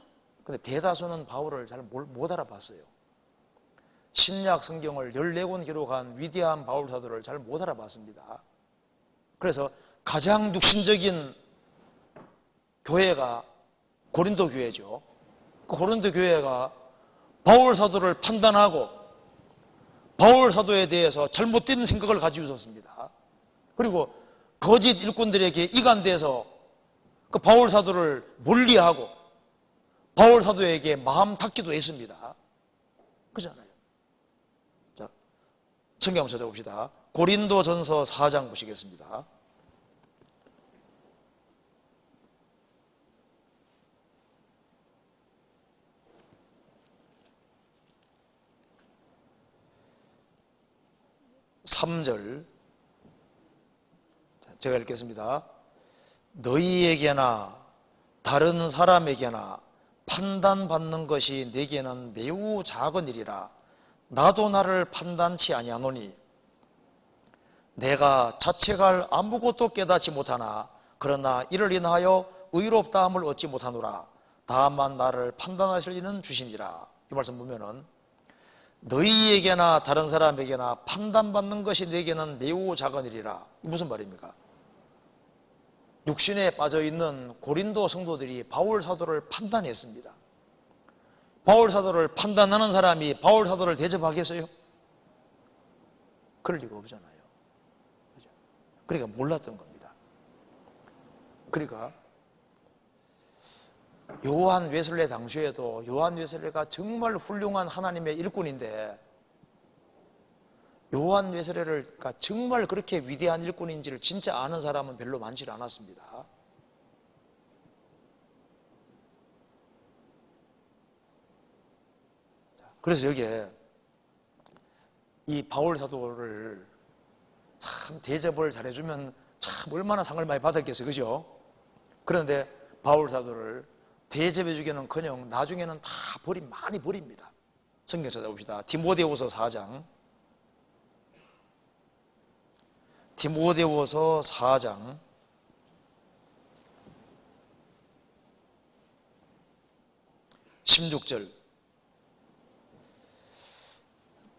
그런데 대다수는 바울을 잘 못 알아봤어요. 신약 성경을 14권 기록한 위대한 바울 사도를 잘 못 알아봤습니다. 그래서 가장 육신적인 교회가 고린도 교회죠. 그 고린도 교회가 바울 사도를 판단하고 바울 사도에 대해서 잘못된 생각을 가지고 있었습니다. 그리고 거짓 일꾼들에게 이간돼서 그 바울 사도를 멀리하고 바울 사도에게 마음 닫기도 했습니다. 그렇잖아요. 자, 성경 한번 찾아봅시다. 고린도전서 4장 보시겠습니다. (3절) 제가 읽겠습니다. 너희에게나 다른 사람에게나 판단받는 것이 내게는 매우 작은 일이라 나도 나를 판단치 아니하노니 내가 자책할 아무것도 깨닫지 못하나 그러나 이를 인하여 의롭다함을 얻지 못하노라. 다만 나를 판단하실 이는 주시니라. 이 말씀 보면은 너희에게나 다른 사람에게나 판단받는 것이 내게는 매우 작은 일이라. 무슨 말입니까? 육신에 빠져있는 고린도 성도들이 바울 사도를 판단했습니다. 바울 사도를 판단하는 사람이 바울 사도를 대접하겠어요? 그럴 리가 없잖아요. 그러니까 몰랐던 겁니다. 그러니까 요한 웨슬레 당시에도 요한 웨슬레가 정말 훌륭한 하나님의 일꾼인데 요한 웨슬레가 정말 그렇게 위대한 일꾼인지를 진짜 아는 사람은 별로 많지 않았습니다. 그래서 여기에 이 바울 사도를 참 대접을 잘해주면 참 얼마나 상을 많이 받았겠어요. 그죠? 그런데 바울 사도를 대접해주기는커녕 나중에는 다 많이 버립니다. 성경 찾아봅시다. 디모데후서 4장. 디모데후서 4장 16절.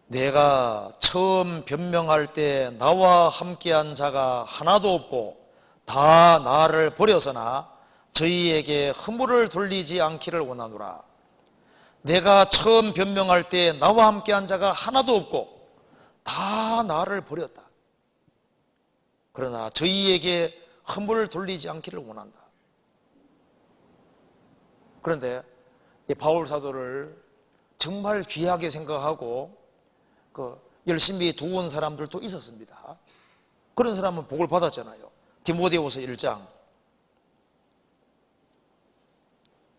내가 처음 변명할 때 나와 함께한 자가 하나도 없고 다 나를 버려서나 저희에게 허물을 돌리지 않기를 원하노라. 내가 처음 변명할 때 나와 함께한 자가 하나도 없고 다 나를 버렸다. 그러나 저희에게 허물을 돌리지 않기를 원한다. 그런데 이 바울 사도를 정말 귀하게 생각하고 열심히 도운 사람들도 있었습니다. 그런 사람은 복을 받았잖아요. 디모데후서 1장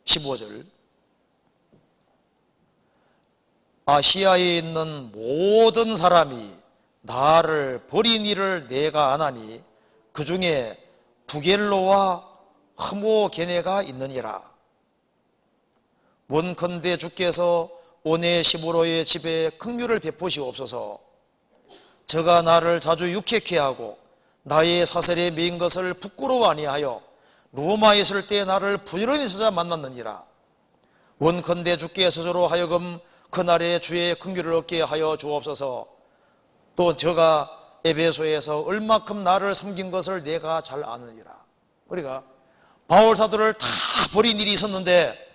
15절. 아시아에 있는 모든 사람이 나를 버린 일을 내가 아나니 그 중에 부겔로와 흐모게네가 있느니라. 원컨대 주께서 오네시모로의 집에 긍휼을 베푸시옵소서. 저가 나를 자주 유쾌케 하고 나의 사설에 메인 것을 부끄러워 아니하여 로마에 있을 때 나를 부지런히 찾아 만났느니라. 원컨대 주께서 저로 하여금 그날에 주의 긍휼을 얻게 하여 주옵소서. 또 저가 에베소에서 얼마큼 나를 섬긴 것을 내가 잘 아느니라. 그러니까 바울 사도를 다 버린 일이 있었는데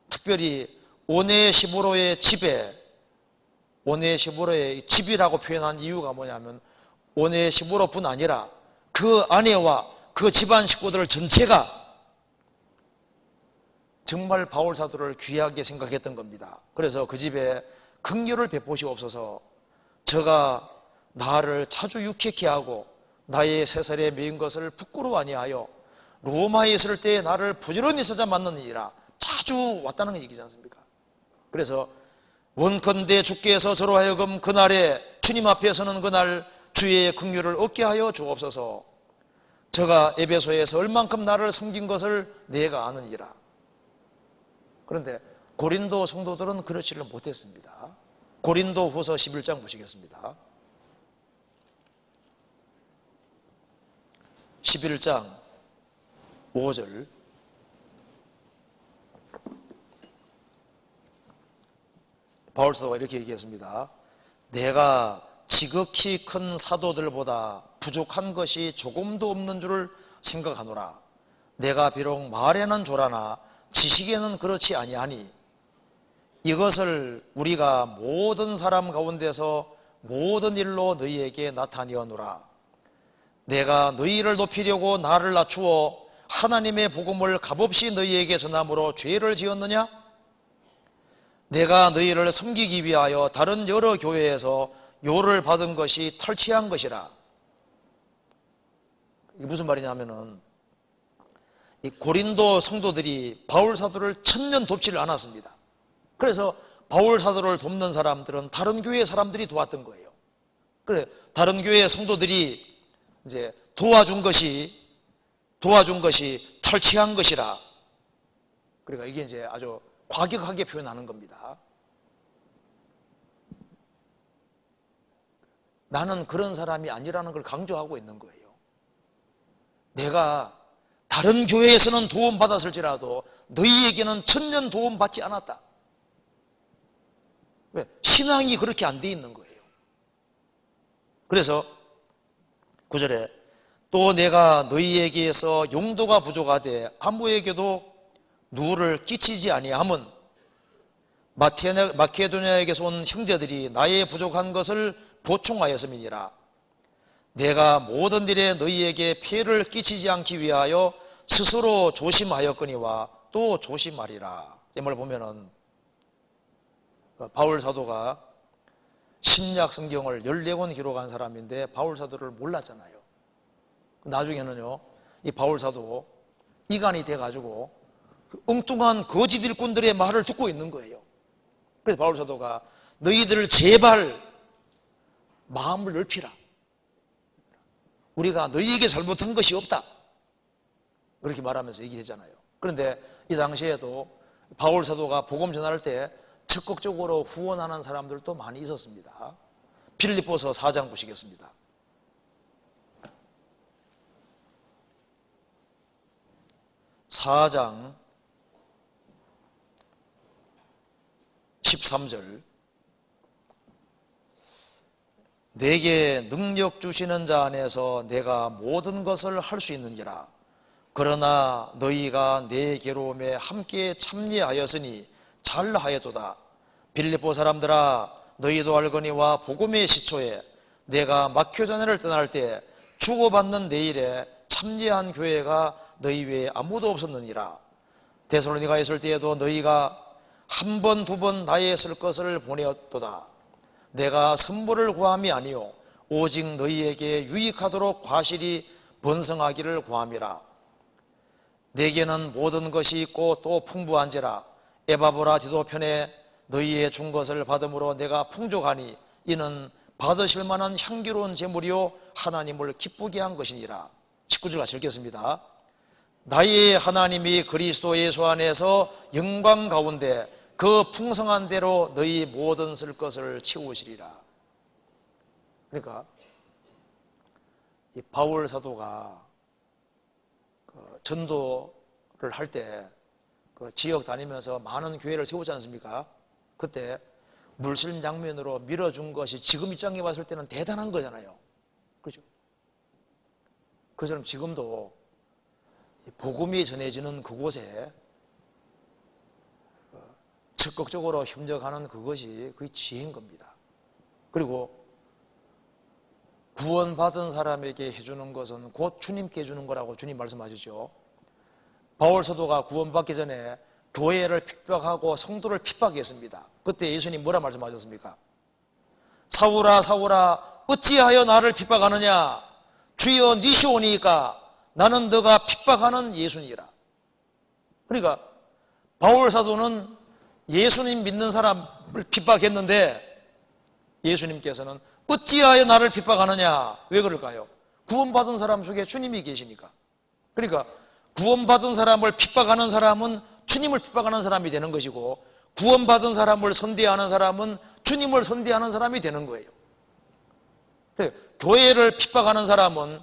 특별히 오네시보로의 집이라고 표현한 이유가 뭐냐면 오네시보로뿐 아니라 그 아내와 그 집안 식구들 전체가 정말 바울 사도를 귀하게 생각했던 겁니다. 그래서 그 집에 긍휼을 베푸시옵소서. 저가 나를 자주 유쾌케 하고 나의 세살에 메인 것을 부끄러워 아니하여 로마에 있을 때 나를 부지런히 찾아 만나느니라. 자주 왔다는 얘기지 않습니까? 그래서 원컨대 주께서 저로 하여금 그날에 주님 앞에 서는 그날 주의 긍휼을 얻게 하여 주옵소서. 저가 에베소에서 얼만큼 나를 섬긴 것을 내가 아느니라. 그런데 고린도 성도들은 그렇지를 못했습니다. 고린도 후서 11장 보시겠습니다. 11장 5절. 바울 사도가 이렇게 얘기했습니다. 내가 지극히 큰 사도들보다 부족한 것이 조금도 없는 줄을 생각하노라. 내가 비록 말에는 조라나 지식에는 그렇지 아니하니 이것을 우리가 모든 사람 가운데서 모든 일로 너희에게 나타내어노라. 내가 너희를 높이려고 나를 낮추어 하나님의 복음을 값없이 너희에게 전함으로 죄를 지었느냐? 내가 너희를 섬기기 위하여 다른 여러 교회에서 요를 받은 것이 탈취한 것이라. 이게 무슨 말이냐면은 이 고린도 성도들이 바울 사도를 천년 돕지를 않았습니다. 그래서 바울 사도를 돕는 사람들은 다른 교회 사람들이 도왔던 거예요. 그래 다른 교회 성도들이 이제 도와준 것이 탈취한 것이라. 그러니까 이게 이제 아주 과격하게 표현하는 겁니다. 나는 그런 사람이 아니라는 걸 강조하고 있는 거예요. 내가 다른 교회에서는 도움받았을지라도 너희에게는 천년 도움받지 않았다. 왜? 신앙이 그렇게 안 돼 있는 거예요. 그래서 9절에 또 내가 너희에게서 용도가 부족하되 아무에게도 누를 끼치지 아니함은 마케도냐에게서 온 형제들이 나의 부족한 것을 보충하였음이니라. 내가 모든 일에 너희에게 피해를 끼치지 않기 위하여 스스로 조심하였거니와 또 조심하리라. 이 말을 보면은 바울 사도가 신약 성경을 14권 기록한 사람인데 바울 사도를 몰랐잖아요. 나중에는요, 이 바울 사도 이간이 돼가지고 엉뚱한 거짓 일꾼들의 말을 듣고 있는 거예요. 그래서 바울 사도가 너희들 제발 마음을 넓히라. 우리가 너희에게 잘못한 것이 없다. 그렇게 말하면서 얘기했잖아요. 그런데 이 당시에도 바울 사도가 복음 전할 때 적극적으로 후원하는 사람들도 많이 있었습니다. 빌립보서 4장 보시겠습니다. (4장) 13절. 내게 능력 주시는 자 안에서 내가 모든 것을 할 수 있느니라. 그러나 너희가 내 괴로움에 함께 참여하였으니 잘하였도다. 빌립보 사람들아, 너희도 알거니와 복음의 시초에 내가 마케도냐를 떠날 때 주고받는 내 일에 참여한 교회가 너희 외에 아무도 없었느니라. 데살로니가에 있을 때에도 너희가 한 번, 두 번 나의 쓸 것을 보내었도다. 내가 선물을 구함이 아니요 오직 너희에게 유익하도록 과실이 번성하기를 구함이라. 내게는 모든 것이 있고 또 풍부한지라. 에바보라 디도편에 너희의 준 것을 받음으로 내가 풍족하니 이는 받으실 만한 향기로운 제물이요 하나님을 기쁘게 한 것이니라. 19절 같이 읽겠습니다. 나의 하나님이 그리스도 예수 안에서 영광 가운데 그 풍성한 대로 너희 모든 쓸 것을 채우시리라. 그러니까 이 바울 사도가 전도를 할 때 그 지역 다니면서 많은 교회를 세우지 않습니까? 그때 물질양면으로 밀어준 것이 지금 입장에 봤을 때는 대단한 거잖아요. 그처럼 지금도 복음이 전해지는 그곳에 적극적으로 협력하는 그것이 그게 지혜인 겁니다. 그리고 구원받은 사람에게 해주는 것은 곧 주님께 해주는 거라고 주님 말씀하시죠. 바울 사도가 구원받기 전에 교회를 핍박하고 성도를 핍박했습니다. 그때 예수님 뭐라 말씀하셨습니까? 사울아 사울아 어찌하여 나를 핍박하느냐? 주여 니시오니까 나는 너가 핍박하는 예수니라. 그러니까 바울 사도는 예수님 믿는 사람을 핍박했는데 예수님께서는 어찌하여 나를 핍박하느냐? 왜 그럴까요? 구원받은 사람 중에 주님이 계시니까. 그러니까 구원받은 사람을 핍박하는 사람은 주님을 핍박하는 사람이 되는 것이고, 구원받은 사람을 선대하는 사람은 주님을 선대하는 사람이 되는 거예요. 교회를 핍박하는 사람은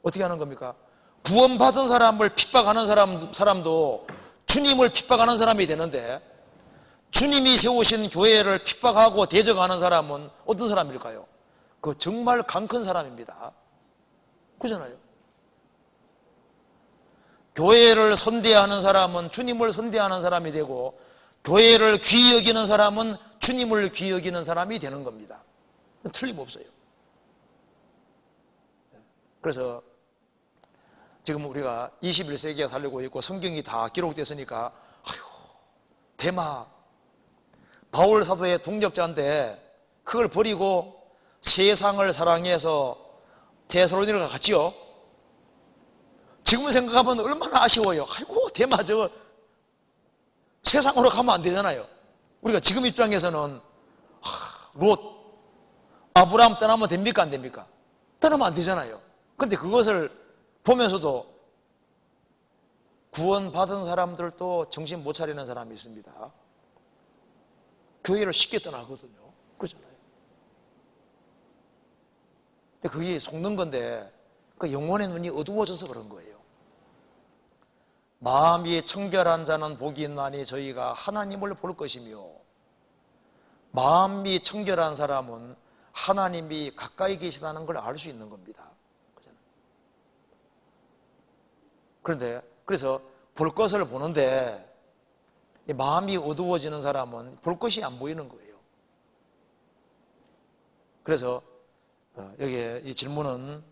어떻게 하는 겁니까? 구원받은 사람을 핍박하는 사람도 주님을 핍박하는 사람이 되는데, 주님이 세우신 교회를 핍박하고 대적하는 사람은 어떤 사람일까요? 그 정말 강 큰 사람입니다. 그잖아요. 교회를 선대하는 사람은 주님을 선대하는 사람이 되고, 교회를 귀히 여기는 사람은 주님을 귀히 여기는 사람이 되는 겁니다. 틀림없어요. 그래서 지금 우리가 21세기에 살고 있고 성경이 다 기록됐으니까 대마 바울 사도의 동력자인데 그걸 버리고 세상을 사랑해서 데살로니가를 갔지요. 지금 생각하면 얼마나 아쉬워요. 아이고 대마 저거 세상으로 가면 안 되잖아요. 우리가 지금 입장에서는 롯 아브라함 떠나면 됩니까 안 됩니까? 떠나면 안 되잖아요. 근데 그것을 보면서도 구원받은 사람들도 정신 못 차리는 사람이 있습니다. 교회를 쉽게 떠나거든요. 그렇잖아요. 근데 그게 속는 건데 그 영혼의 눈이 어두워져서 그런 거예요. 마음이 청결한 자는 복이 있나니 저희가 하나님을 볼 것이며, 마음이 청결한 사람은 하나님이 가까이 계시다는 걸 알 수 있는 겁니다. 그런데 그래서 볼 것을 보는데 마음이 어두워지는 사람은 볼 것이 안 보이는 거예요. 그래서 여기에 이 질문은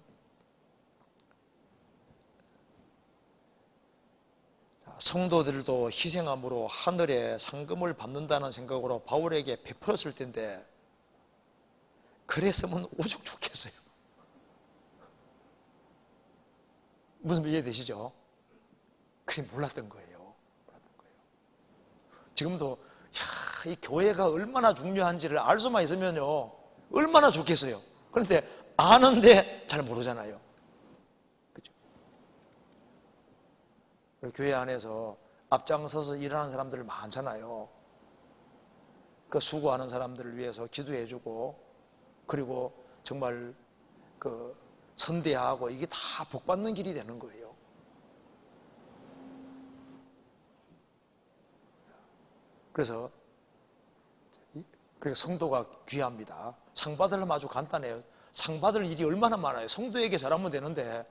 성도들도 희생함으로 하늘의 상금을 받는다는 생각으로 바울에게 베풀었을 텐데 그랬으면 오죽 좋겠어요. 무슨 말 이해되시죠? 그게 몰랐던 거예요. 지금도 이 교회가 얼마나 중요한지를 알 수만 있으면요 얼마나 좋겠어요. 그런데 아는데 잘 모르잖아요. 그죠? 교회 안에서 앞장서서 일하는 사람들 많잖아요. 그 수고하는 사람들을 위해서 기도해주고, 그리고 정말 그 선대하고, 이게 다 복받는 길이 되는 거예요. 그래서 성도가 귀합니다. 상 받으려면 아주 간단해요. 상 받을 일이 얼마나 많아요. 성도에게 잘하면 되는데,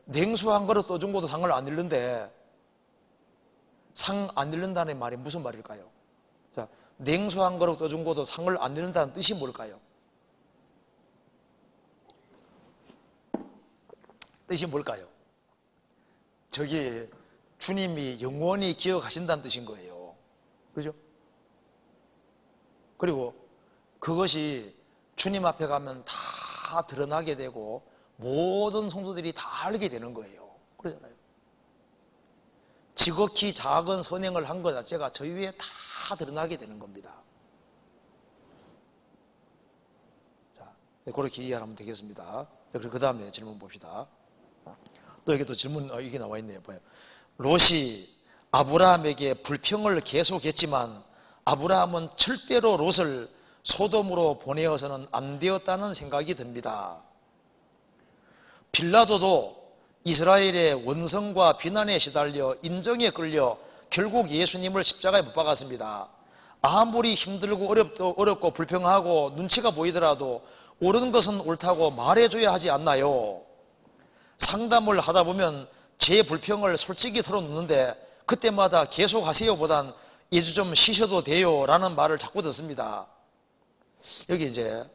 냉수 한 그릇 떠준 것도 상을 안 잃는데 상 안 잃는다는 말이 무슨 말일까요? 자, 냉수 한 그릇 떠준 것도 상을 안 잃는다는 뜻이 뭘까요? 뜻이 뭘까요? 저기 주님이 영원히 기억하신다는 뜻인 거예요. 그죠? 그리고 그것이 주님 앞에 가면 다 드러나게 되고 모든 성도들이 다 알게 되는 거예요. 그러잖아요. 지극히 작은 선행을 한 것 자체가 저희 위에 다 드러나게 되는 겁니다. 자, 그렇게 이해하면 되겠습니다. 그 다음에 질문 봅시다. 또 여기 또 질문 이게 나와 있네요. 봐요. 롯이 아브라함에게 불평을 계속했지만 아브라함은 절대로 롯을 소돔으로 보내어서는 안 되었다는 생각이 듭니다. 빌라도도 이스라엘의 원성과 비난에 시달려 인정에 끌려 결국 예수님을 십자가에 못 박았습니다. 아무리 힘들고 어렵고 불평하고 눈치가 보이더라도 옳은 것은 옳다고 말해줘야 하지 않나요? 상담을 하다 보면 제 불평을 솔직히 털어놓는데 그때마다 계속 하세요 보단 이제 좀 쉬셔도 돼요 라는 말을 자꾸 듣습니다. 여기 이제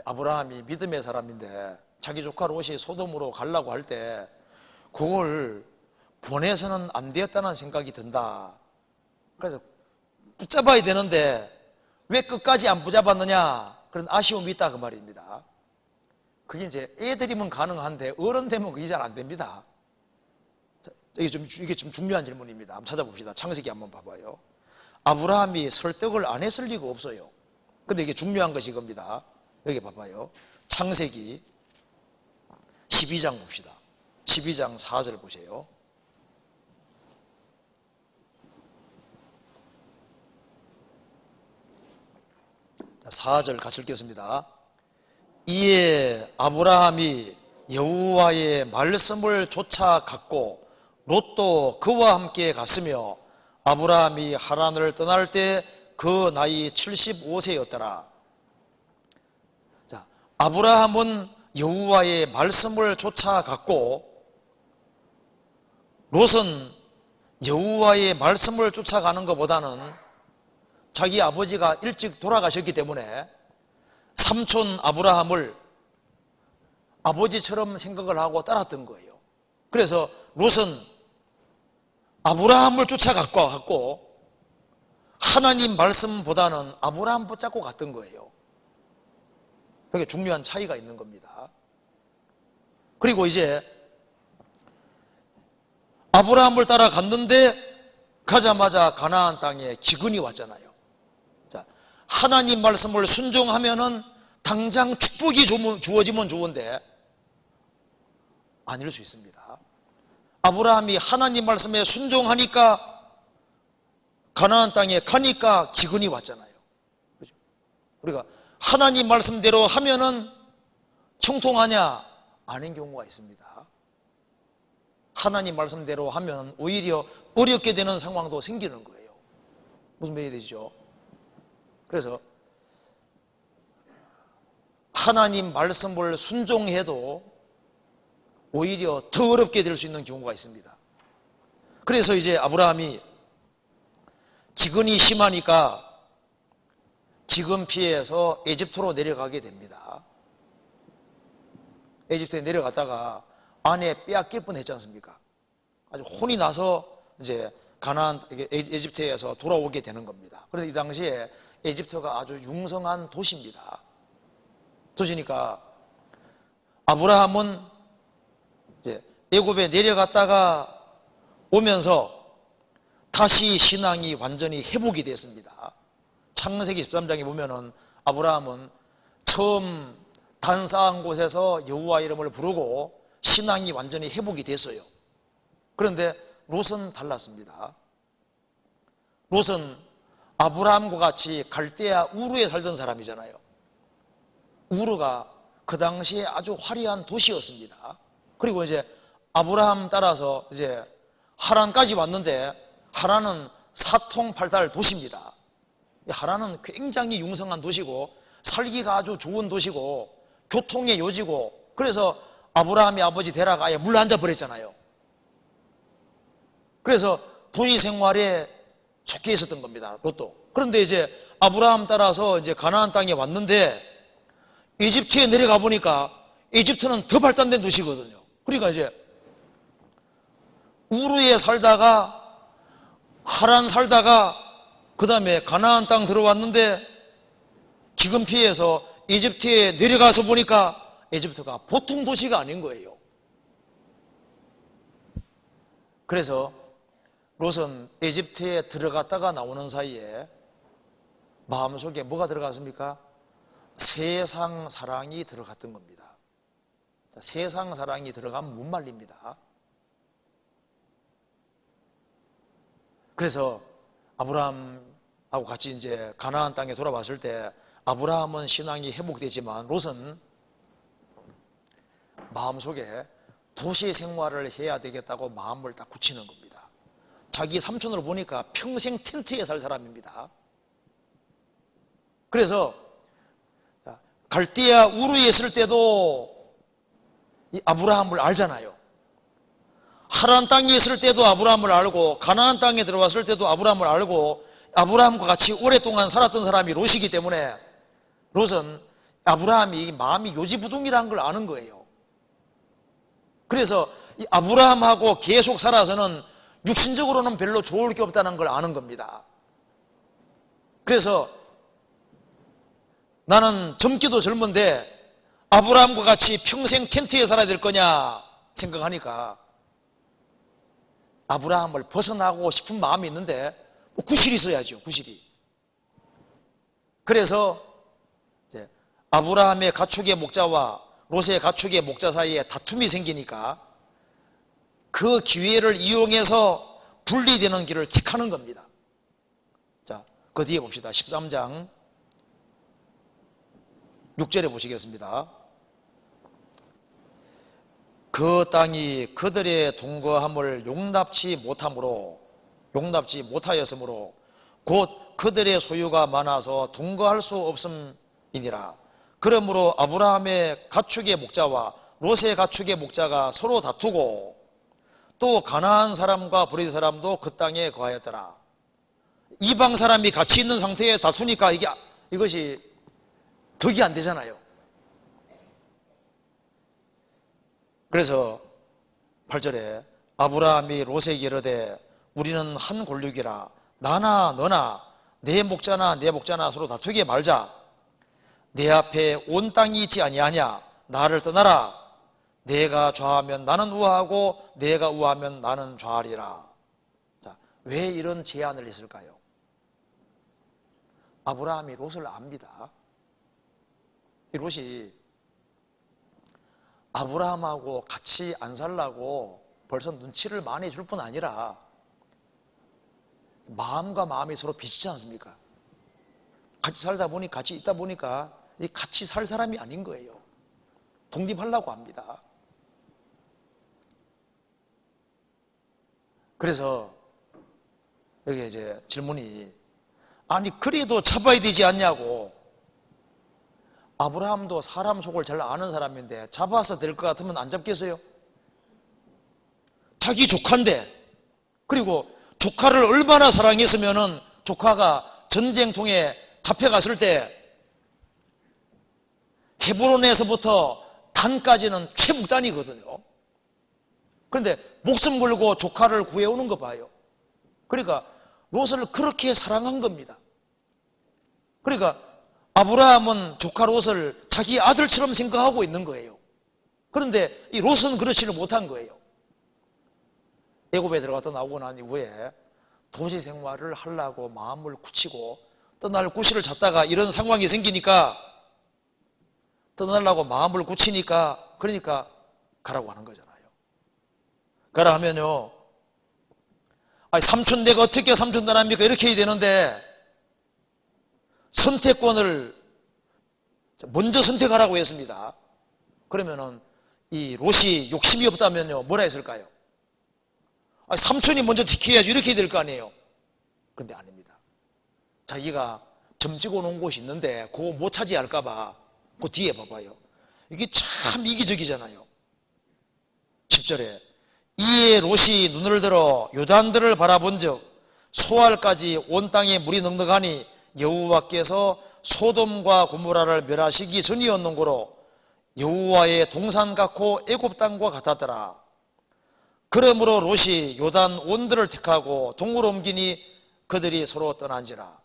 아브라함이 믿음의 사람인데 자기 조카 롯이 소돔으로 가려고 할 때 그걸 보내서는 안 되었다는 생각이 든다. 그래서 붙잡아야 되는데 왜 끝까지 안 붙잡았느냐, 그런 아쉬움이 있다 그 말입니다. 그게 이제 애들이면 가능한데 어른 되면 그게 잘 안 됩니다. 이게 좀 중요한 질문입니다. 한번 찾아봅시다. 창세기 한번 봐봐요. 아브라함이 설득을 안 했을 리가 없어요. 근데 이게 중요한 것이 이겁니다. 여기 봐봐요. 창세기 12장 봅시다. 12장 4절 보세요. 4절 같이 읽겠습니다. 이에 아브라함이 여호와의 말씀을 쫓아갔고 롯도 그와 함께 갔으며 아브라함이 하란을 떠날 때 그 나이 75세였더라. 자, 아브라함은 여호와의 말씀을 쫓아갔고 롯은 여호와의 말씀을 쫓아가는 것보다는 자기 아버지가 일찍 돌아가셨기 때문에 삼촌 아브라함을 아버지처럼 생각을 하고 따랐던 거예요. 그래서 롯은 아브라함을 쫓아갔고 하나님 말씀보다는 아브라함 붙잡고 갔던 거예요. 그게 중요한 차이가 있는 겁니다. 그리고 이제 아브라함을 따라갔는데 가자마자 가나안 땅에 기근이 왔잖아요. 자, 하나님 말씀을 순종하면은 당장 축복이 주어지면 좋은데 아닐 수 있습니다. 아브라함이 하나님 말씀에 순종하니까 가나안 땅에 가니까 기근이 왔잖아요. 그렇죠? 우리가 하나님 말씀대로 하면은 형통하냐? 아닌 경우가 있습니다. 하나님 말씀대로 하면 오히려 어렵게 되는 상황도 생기는 거예요. 무슨 말이 되죠? 그래서 하나님 말씀을 순종해도 오히려 더 어렵게 될 수 있는 경우가 있습니다. 그래서 이제 아브라함이 기근이 심하니까 기근 피해서 에집트로 내려가게 됩니다. 에집트에 내려갔다가 아내 빼앗길 뻔했지 않습니까? 아주 혼이 나서 이제 가나안 에집트에서 돌아오게 되는 겁니다. 그런데 이 당시에 에집트가 아주 융성한 도시입니다. 도시니까 아브라함은 이제 애굽에 내려갔다가 오면서 다시 신앙이 완전히 회복이 됐습니다. 창세기 13장에 보면은 아브라함은 처음 단사한 곳에서 여호와 이름을 부르고 신앙이 완전히 회복이 됐어요. 그런데 롯은 달랐습니다. 롯은 아브라함과 같이 갈대아 우르에 살던 사람이잖아요. 우르가 그 당시에 아주 화려한 도시였습니다. 그리고 이제 아브라함 따라서 이제 하란까지 왔는데 하란은 사통팔달 도시입니다. 하란은 굉장히 융성한 도시고 살기가 아주 좋은 도시고 교통의 요지고 그래서 아브라함의 아버지 데라가 아예 물 앉아 버렸잖아요. 그래서 도시 생활에 좋게 있었던 겁니다. 롯도. 그런데 이제 아브라함 따라서 이제 가나안 땅에 왔는데 이집트에 내려가 보니까 이집트는 더 발달된 도시거든요. 그러니까 이제 우르에 살다가 하란 살다가 그 다음에 가나안 땅 들어왔는데 기근 피해서 이집트에 내려가서 보니까 이집트가 보통 도시가 아닌 거예요. 그래서 롯은 이집트에 들어갔다가 나오는 사이에 마음속에 뭐가 들어갔습니까? 세상 사랑이 들어갔던 겁니다. 세상 사랑이 들어가면 못 말립니다. 그래서 아브라함하고 같이 이제 가나안 땅에 돌아왔을 때 아브라함은 신앙이 회복되지만 롯은 마음속에 도시 생활을 해야 되겠다고 마음을 딱 굳히는 겁니다. 자기 삼촌을 보니까 평생 텐트에 살 사람입니다. 그래서 갈대아 우르에 있을 때도 이 아브라함을 알잖아요. 하나님 땅에 있을 때도 아브라함을 알고 가나안 땅에 들어왔을 때도 아브라함을 알고 아브라함과 같이 오랫동안 살았던 사람이 롯이기 때문에 롯은 아브라함이 마음이 요지부동이라는 걸 아는 거예요. 그래서 이 아브라함하고 계속 살아서는 육신적으로는 별로 좋을 게 없다는 걸 아는 겁니다. 그래서 나는 젊기도 젊은데 아브라함과 같이 평생 텐트에 살아야 될 거냐 생각하니까 아브라함을 벗어나고 싶은 마음이 있는데 구실이 있어야죠. 구실이. 그래서 이제 아브라함의 가축의 목자와 롯의 가축의 목자 사이에 다툼이 생기니까 그 기회를 이용해서 분리되는 길을 택하는 겁니다. 자, 그 뒤에 봅시다. 13장 6절에 보시겠습니다. 그 땅이 그들의 동거함을 용납치 못하였으므로 곧 그들의 소유가 많아서 동거할 수 없음이니라. 그러므로 아브라함의 가축의 목자와 롯의 가축의 목자가 서로 다투고 또 가나안 사람과 브리스 사람도 그 땅에 거하였더라. 이방 사람이 같이 있는 상태에 다투니까 이것이 덕이 안 되잖아요. 그래서 8절에 아브라함이 롯에게 이르되 우리는 한 골육이라 나나 너나 내 목자나 내 목자나 서로 다투게 말자. 내 앞에 온 땅이 있지 아니하냐. 나를 떠나라. 내가 좌하면 나는 우하고 내가 우하면 나는 좌하리라. 자, 왜 이런 제안을 했을까요? 아브라함이 롯을 압니다. 이 롯이 아브라함하고 같이 안 살라고 벌써 눈치를 많이 줄 뿐 아니라 마음과 마음이 서로 비치지 않습니까? 같이 살다 보니 같이 있다 보니까 같이 살 사람이 아닌 거예요. 독립하려고 합니다. 그래서 여기 이제 질문이 아니 그래도 잡아야 되지 않냐고. 아브라함도 사람 속을 잘 아는 사람인데 잡아서 될 것 같으면 안 잡겠어요? 자기 조카인데, 그리고 조카를 얼마나 사랑했으면은 조카가 전쟁통에 잡혀갔을 때 헤브론에서부터 단까지는 최북단이거든요. 그런데 목숨 걸고 조카를 구해오는 거 봐요. 그러니까 롯을 그렇게 사랑한 겁니다. 그러니까 아브라함은 조카 롯을 자기 아들처럼 생각하고 있는 거예요. 그런데 이 롯은 그렇지를 못한 거예요. 애굽에 들어갔다 나오고 난 이후에 도시 생활을 하려고 마음을 굳히고 떠날 구실을 찾다가 이런 상황이 생기니까 떠나려고 마음을 굳히니까 그러니까 가라고 하는 거잖아요. 가라 하면요, 아니 삼촌 내가 어떻게 삼촌 나랍니까? 이렇게 해야 되는데 선택권을 먼저 선택하라고 했습니다. 그러면은 이 롯이 욕심이 없다면요 뭐라 했을까요? 아니 삼촌이 먼저 택해야지 이렇게 해야 될 거 아니에요. 그런데 아닙니다. 자기가 점찍어 놓은 곳이 있는데 그거 못 차지할까 봐 그 뒤에 봐봐요. 이게 참 이기적이잖아요. 10절에 이에 롯이 눈을 들어 요단들을 바라본 적 소알까지 온 땅에 물이 넉넉하니 여호와께서 소돔과 고모라를 멸하시기 전이었는 고로 여호와의 동산 같고 애굽 땅과 같았더라. 그러므로 롯이 요단 온들을 택하고 동으로 옮기니 그들이 서로 떠난지라.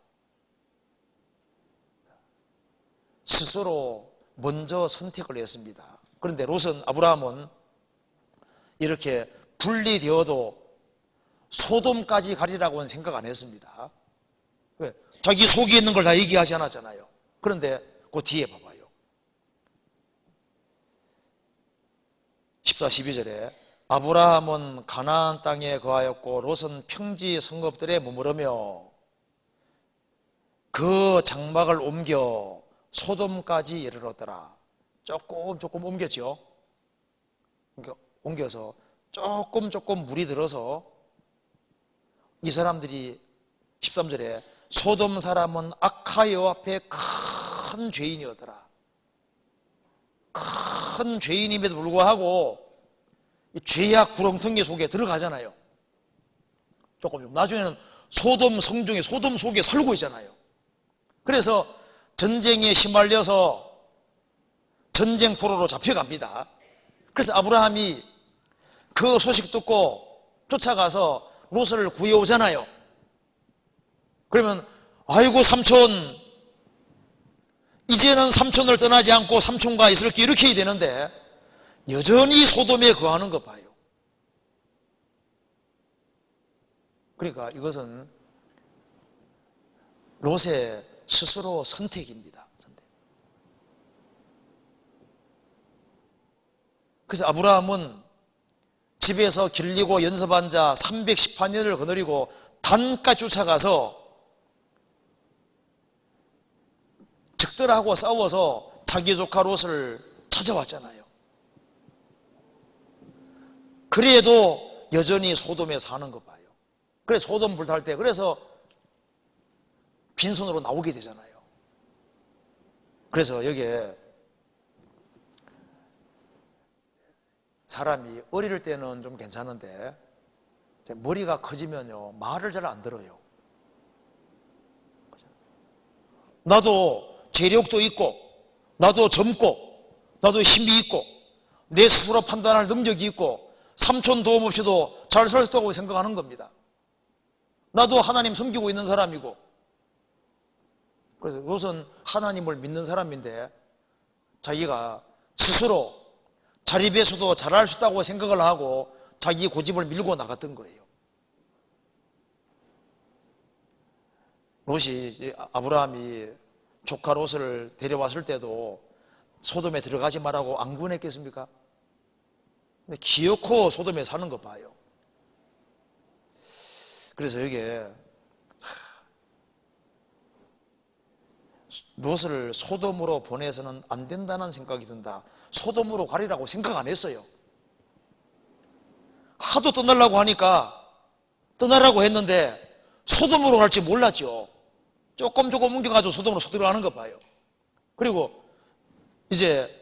스스로 먼저 선택을 했습니다. 그런데 롯은 아브라함은 이렇게 분리되어도 소돔까지 가리라고는 생각 안 했습니다. 왜? 자기 속에 있는 걸 다 얘기하지 않았잖아요. 그런데 그 뒤에 봐봐요. 14, 12절에 아브라함은 가나안 땅에 거하였고 롯은 평지 성읍들에 머무르며 그 장막을 옮겨 소돔까지 이르렀더라. 조금 옮겼죠. 그러니까 옮겨서 조금 물이 들어서 이 사람들이 13절에 소돔 사람은 악하 여호와 앞에 큰 죄인이었더라. 큰 큰 죄인임에도 불구하고 이 죄악 구렁텅이 속에 들어가잖아요. 조금 나중에는 소돔 성중에 소돔 속에 살고 있잖아요. 그래서 전쟁에 휘말려서 전쟁포로로 잡혀갑니다. 그래서 아브라함이 그 소식 듣고 쫓아가서 롯을 구해오잖아요. 그러면 아이고 삼촌, 이제는 삼촌을 떠나지 않고 삼촌과 있을 게 이렇게 해야 되는데 여전히 소돔에 거하는 거 봐요. 그러니까 이것은 롯의 스스로 선택입니다. 선택. 그래서 아브라함은 집에서 길리고 연습한 자 318년을 거느리고 단까지 쫓아가서 적들하고 싸워서 자기 조카 롯을 찾아왔잖아요. 그래도 여전히 소돔에 사는 거 봐요. 그래서 소돔 불탈 때 그래서 빈손으로 나오게 되잖아요. 그래서 여기에 사람이 어릴 때는 좀 괜찮은데 머리가 커지면요 말을 잘 안 들어요. 나도 재력도 있고 나도 젊고 나도 힘이 있고 내 스스로 판단할 능력이 있고 삼촌 도움 없이도 잘 살 수 있다고 생각하는 겁니다. 나도 하나님 섬기고 있는 사람이고. 그래서 롯은 하나님을 믿는 사람인데 자기가 스스로 자립에서도 잘할 수 있다고 생각을 하고 자기 고집을 밀고 나갔던 거예요. 롯이 아브라함이 조카 롯을 데려왔을 때도 소돔에 들어가지 말라고 안 권했겠습니까? 근데 기어코 소돔에 사는 거 봐요. 그래서 여기에 롯을 소돔으로 보내서는 안 된다는 생각이 든다. 소돔으로 가리라고 생각 안 했어요. 하도 떠나려고 하니까 떠나라고 했는데 소돔으로 갈지 몰랐죠. 조금 옮겨가지고 소돔으로 들어가는 거 봐요. 그리고 이제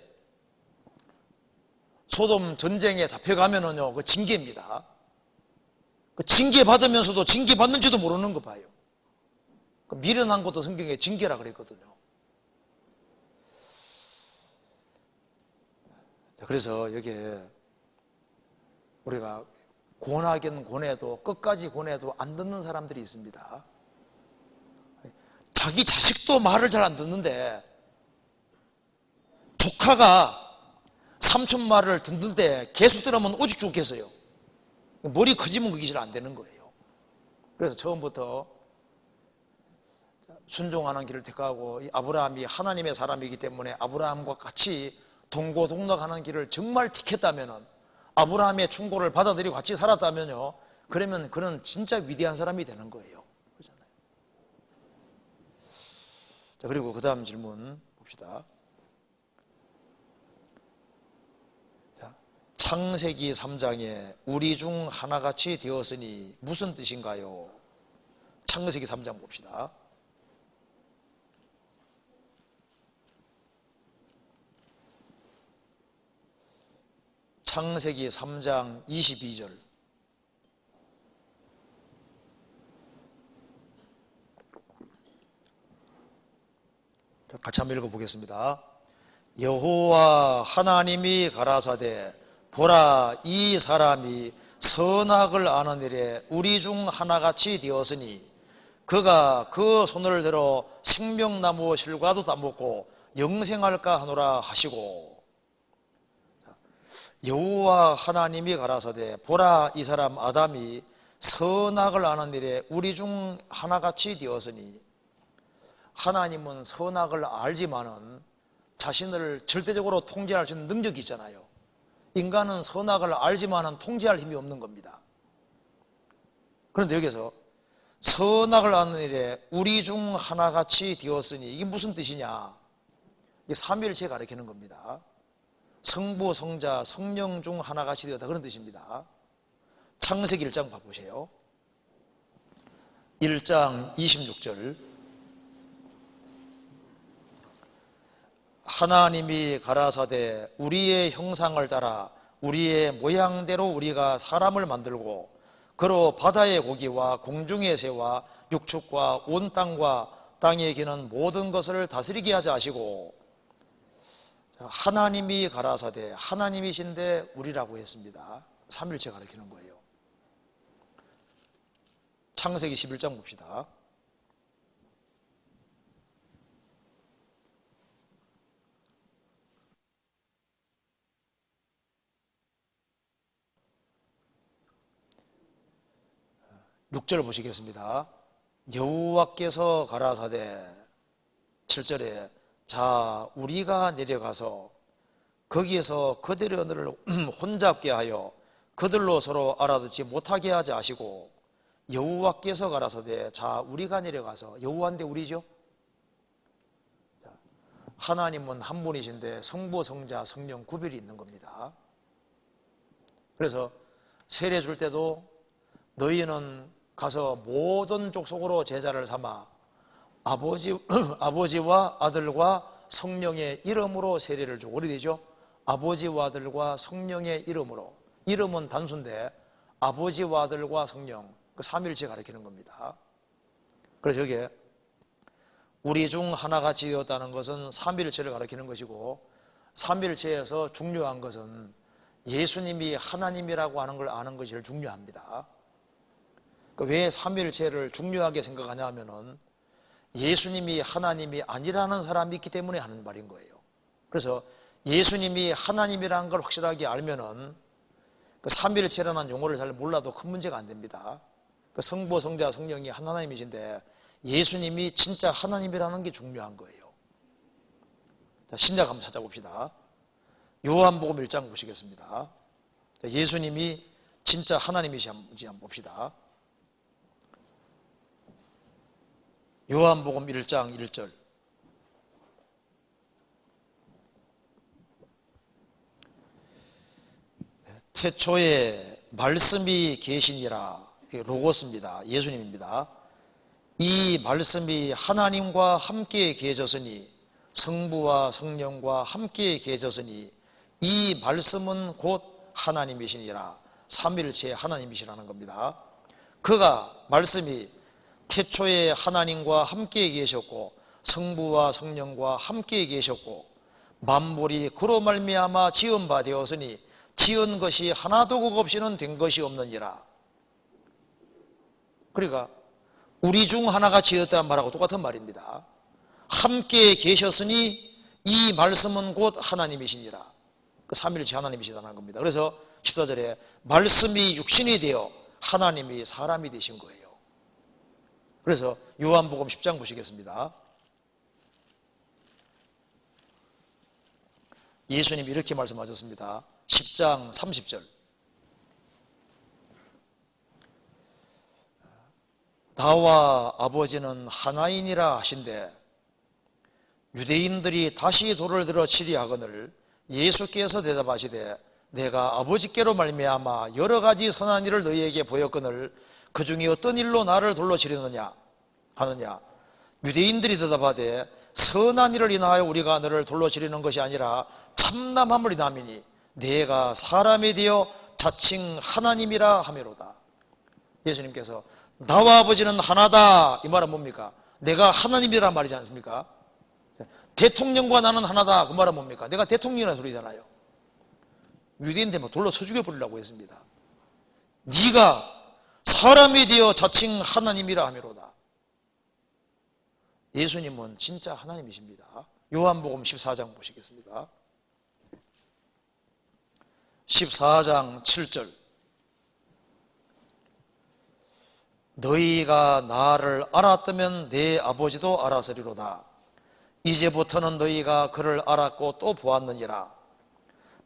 소돔 전쟁에 잡혀가면은요, 그 징계입니다. 그 징계 받으면서도 징계 받는지도 모르는 거 봐요. 그 미련한 것도 성경에 징계라 그랬거든요. 그래서 여기에 우리가 권하긴 권해도 끝까지 권해도 안 듣는 사람들이 있습니다. 자기 자식도 말을 잘 안 듣는데 조카가 삼촌 말을 듣는데 계속 들으면 오직 좋겠어요. 머리 커지면 그게 잘 안 되는 거예요. 그래서 처음부터 순종하는 길을 택하고 아브라함이 하나님의 사람이기 때문에 아브라함과 같이 동고동락하는 길을 정말 택했다면 아브라함의 충고를 받아들이고 같이 살았다면요, 그러면 그는 진짜 위대한 사람이 되는 거예요. 그렇잖아요. 자, 그리고 그 다음 질문 봅시다. 자, 창세기 3장에 우리 중 하나같이 되었으니 무슨 뜻인가요? 창세기 3장 봅시다. 창세기 3장 22절. 같이 한번 읽어보겠습니다. 여호와 하나님이 가라사대 보라 이 사람이 선악을 아는 일에 우리 중 하나같이 되었으니 그가 그 손을 들어 생명나무 실과도 따먹고 영생할까 하노라 하시고. 여호와 하나님이 가라사대 보라 이 사람 아담이 선악을 아는 일에 우리 중 하나같이 되었으니, 하나님은 선악을 알지만은 자신을 절대적으로 통제할 수 있는 능력이 있잖아요. 인간은 선악을 알지만은 통제할 힘이 없는 겁니다. 그런데 여기서 선악을 아는 일에 우리 중 하나같이 되었으니 이게 무슨 뜻이냐? 이게 삼위일체 가리키는 겁니다. 성부, 성자, 성령 중 하나같이 되었다, 그런 뜻입니다. 창세기 1장 봐보세요. 1장 26절. 하나님이 가라사대 우리의 형상을 따라 우리의 모양대로 우리가 사람을 만들고 그로 바다의 고기와 공중의 새와 육축과 온 땅과 땅에 기는 모든 것을 다스리게 하자 하시고, 하나님이 가라사대, 하나님이신데 우리라고 했습니다. 삼일체 가리키는 거예요. 창세기 11장 봅시다. 육 절 보시겠습니다. 여호와께서 가라사대 7절에 자 우리가 내려가서 거기에서 그들을 혼잡게 하여 그들로 서로 알아듣지 못하게 하자 하시고, 여호와께서 가라사대 자 우리가 내려가서, 여호와인데 우리죠. 하나님은 한 분이신데 성부 성자 성령 구별이 있는 겁니다. 그래서 세례 줄 때도 너희는 가서 모든 족속으로 제자를 삼아 아버지와 아들과 성령의 이름으로 세례를 주고, 그래 되죠? 아버지와 아들과 성령의 이름으로. 이름은 단수인데 아버지와 아들과 성령, 그 삼일체 가리키는 겁니다. 그래서 여기에 우리 중 하나가 지었다는 것은 삼일체를 가리키는 것이고, 삼일체에서 중요한 것은 예수님이 하나님이라고 하는 걸 아는 것이 제일 중요합니다. 왜 삼일체를 중요하게 생각하냐 하면은 예수님이 하나님이 아니라는 사람이 있기 때문에 하는 말인 거예요. 그래서 예수님이 하나님이라는 걸 확실하게 알면은 그 삼일체라는 용어를 잘 몰라도 큰 문제가 안 됩니다. 그 성부, 성자, 성령이 하나님이신데 예수님이 진짜 하나님이라는 게 중요한 거예요. 자, 신약 한번 찾아봅시다. 요한복음 1장 보시겠습니다. 예수님이 진짜 하나님이신지 한번 봅시다. 요한복음 1장 1절. 태초에 말씀이 계시니라. 로고스입니다. 예수님입니다. 이 말씀이 하나님과 함께 계셨으니, 성부와 성령과 함께 계셨으니 이 말씀은 곧 하나님이시니라. 삼일체 하나님이시라는 겁니다. 그가, 말씀이 태초에 하나님과 함께 계셨고 성부와 성령과 함께 계셨고 만물이 그로 말미암아 지은 바 되었으니 지은 것이 하나도 그 없이는 된 것이 없느니라. 그러니까 우리 중 하나가 지었다는 말하고 똑같은 말입니다. 함께 계셨으니 이 말씀은 곧 하나님이시니라. 그 삼일체 하나님이시다는 겁니다. 그래서 14절에 말씀이 육신이 되어 하나님이 사람이 되신 거예요. 그래서 요한복음 10장 보시겠습니다. 예수님이 이렇게 말씀하셨습니다. 10장 30절. 나와 아버지는 하나이니라 하신대 유대인들이 다시 돌을 들어 치리하거늘 예수께서 대답하시되 내가 아버지께로 말미암아 여러 가지 선한 일을 너희에게 보였거늘 그 중에 어떤 일로 나를 돌로 치려느냐 하느냐. 유대인들이 대답하되 선한 일을 인하여 우리가 너를 돌로 치리는 것이 아니라 참남함을 인함이니 내가 사람이 되어 자칭 하나님이라 하매로다. 예수님께서 나와 아버지는 하나다, 이 말은 뭡니까? 내가 하나님이란 말이지 않습니까? 대통령과 나는 하나다, 그 말은 뭡니까? 내가 대통령이라는 소리잖아요. 유대인들 막 돌로 쳐 죽여버리려고 했습니다. 네가 사람이 되어 자칭 하나님이라 하매로다. 예수님은 진짜 하나님이십니다. 요한복음 14장 보시겠습니다. 14장 7절. 너희가 나를 알았다면 내 아버지도 알았으리로다. 이제부터는 너희가 그를 알았고 또 보았느니라.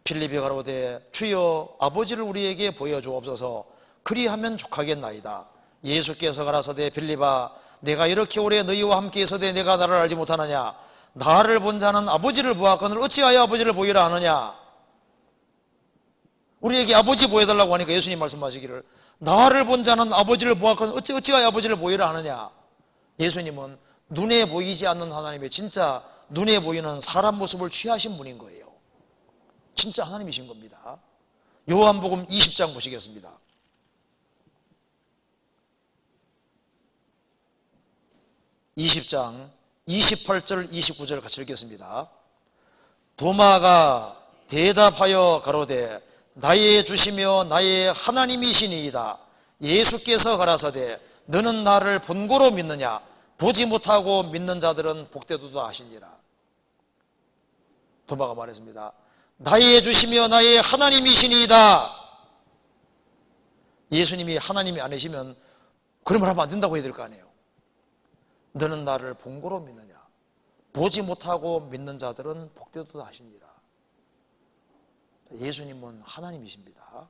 필립이 가로되 주여 아버지를 우리에게 보여주옵소서. 그리하면 족하겠나이다. 예수께서 가라사대 필립아 내가 이렇게 오래 너희와 함께 있어도 내가 나를 알지 못하느냐. 나를 본 자는 아버지를 보았거늘 어찌하여 아버지를 보이라 하느냐. 우리에게 아버지 보여달라고 하니까 예수님 말씀하시기를 나를 본 자는 아버지를 보았거늘 어찌하여 아버지를 보이라 하느냐. 예수님은 눈에 보이지 않는 하나님의 진짜 눈에 보이는 사람 모습을 취하신 분인 거예요. 진짜 하나님이신 겁니다. 요한복음 20장 보시겠습니다. 20장 28절 29절 같이 읽겠습니다. 도마가 대답하여 가로되 나의 주시며 나의 하나님이시니이다. 예수께서 가라사대 너는 나를 본고로 믿느냐? 보지 못하고 믿는 자들은 복되도다 하시니라. 도마가 말했습니다. 나의 주시며 나의 하나님이시니이다. 예수님이 하나님이 아니시면 그런 말 하면 안 된다고 해야 될 거 아니에요. 너는 나를 본고로 믿느냐? 보지 못하고 믿는 자들은 복되도다 하시니라. 예수님은 하나님이십니다.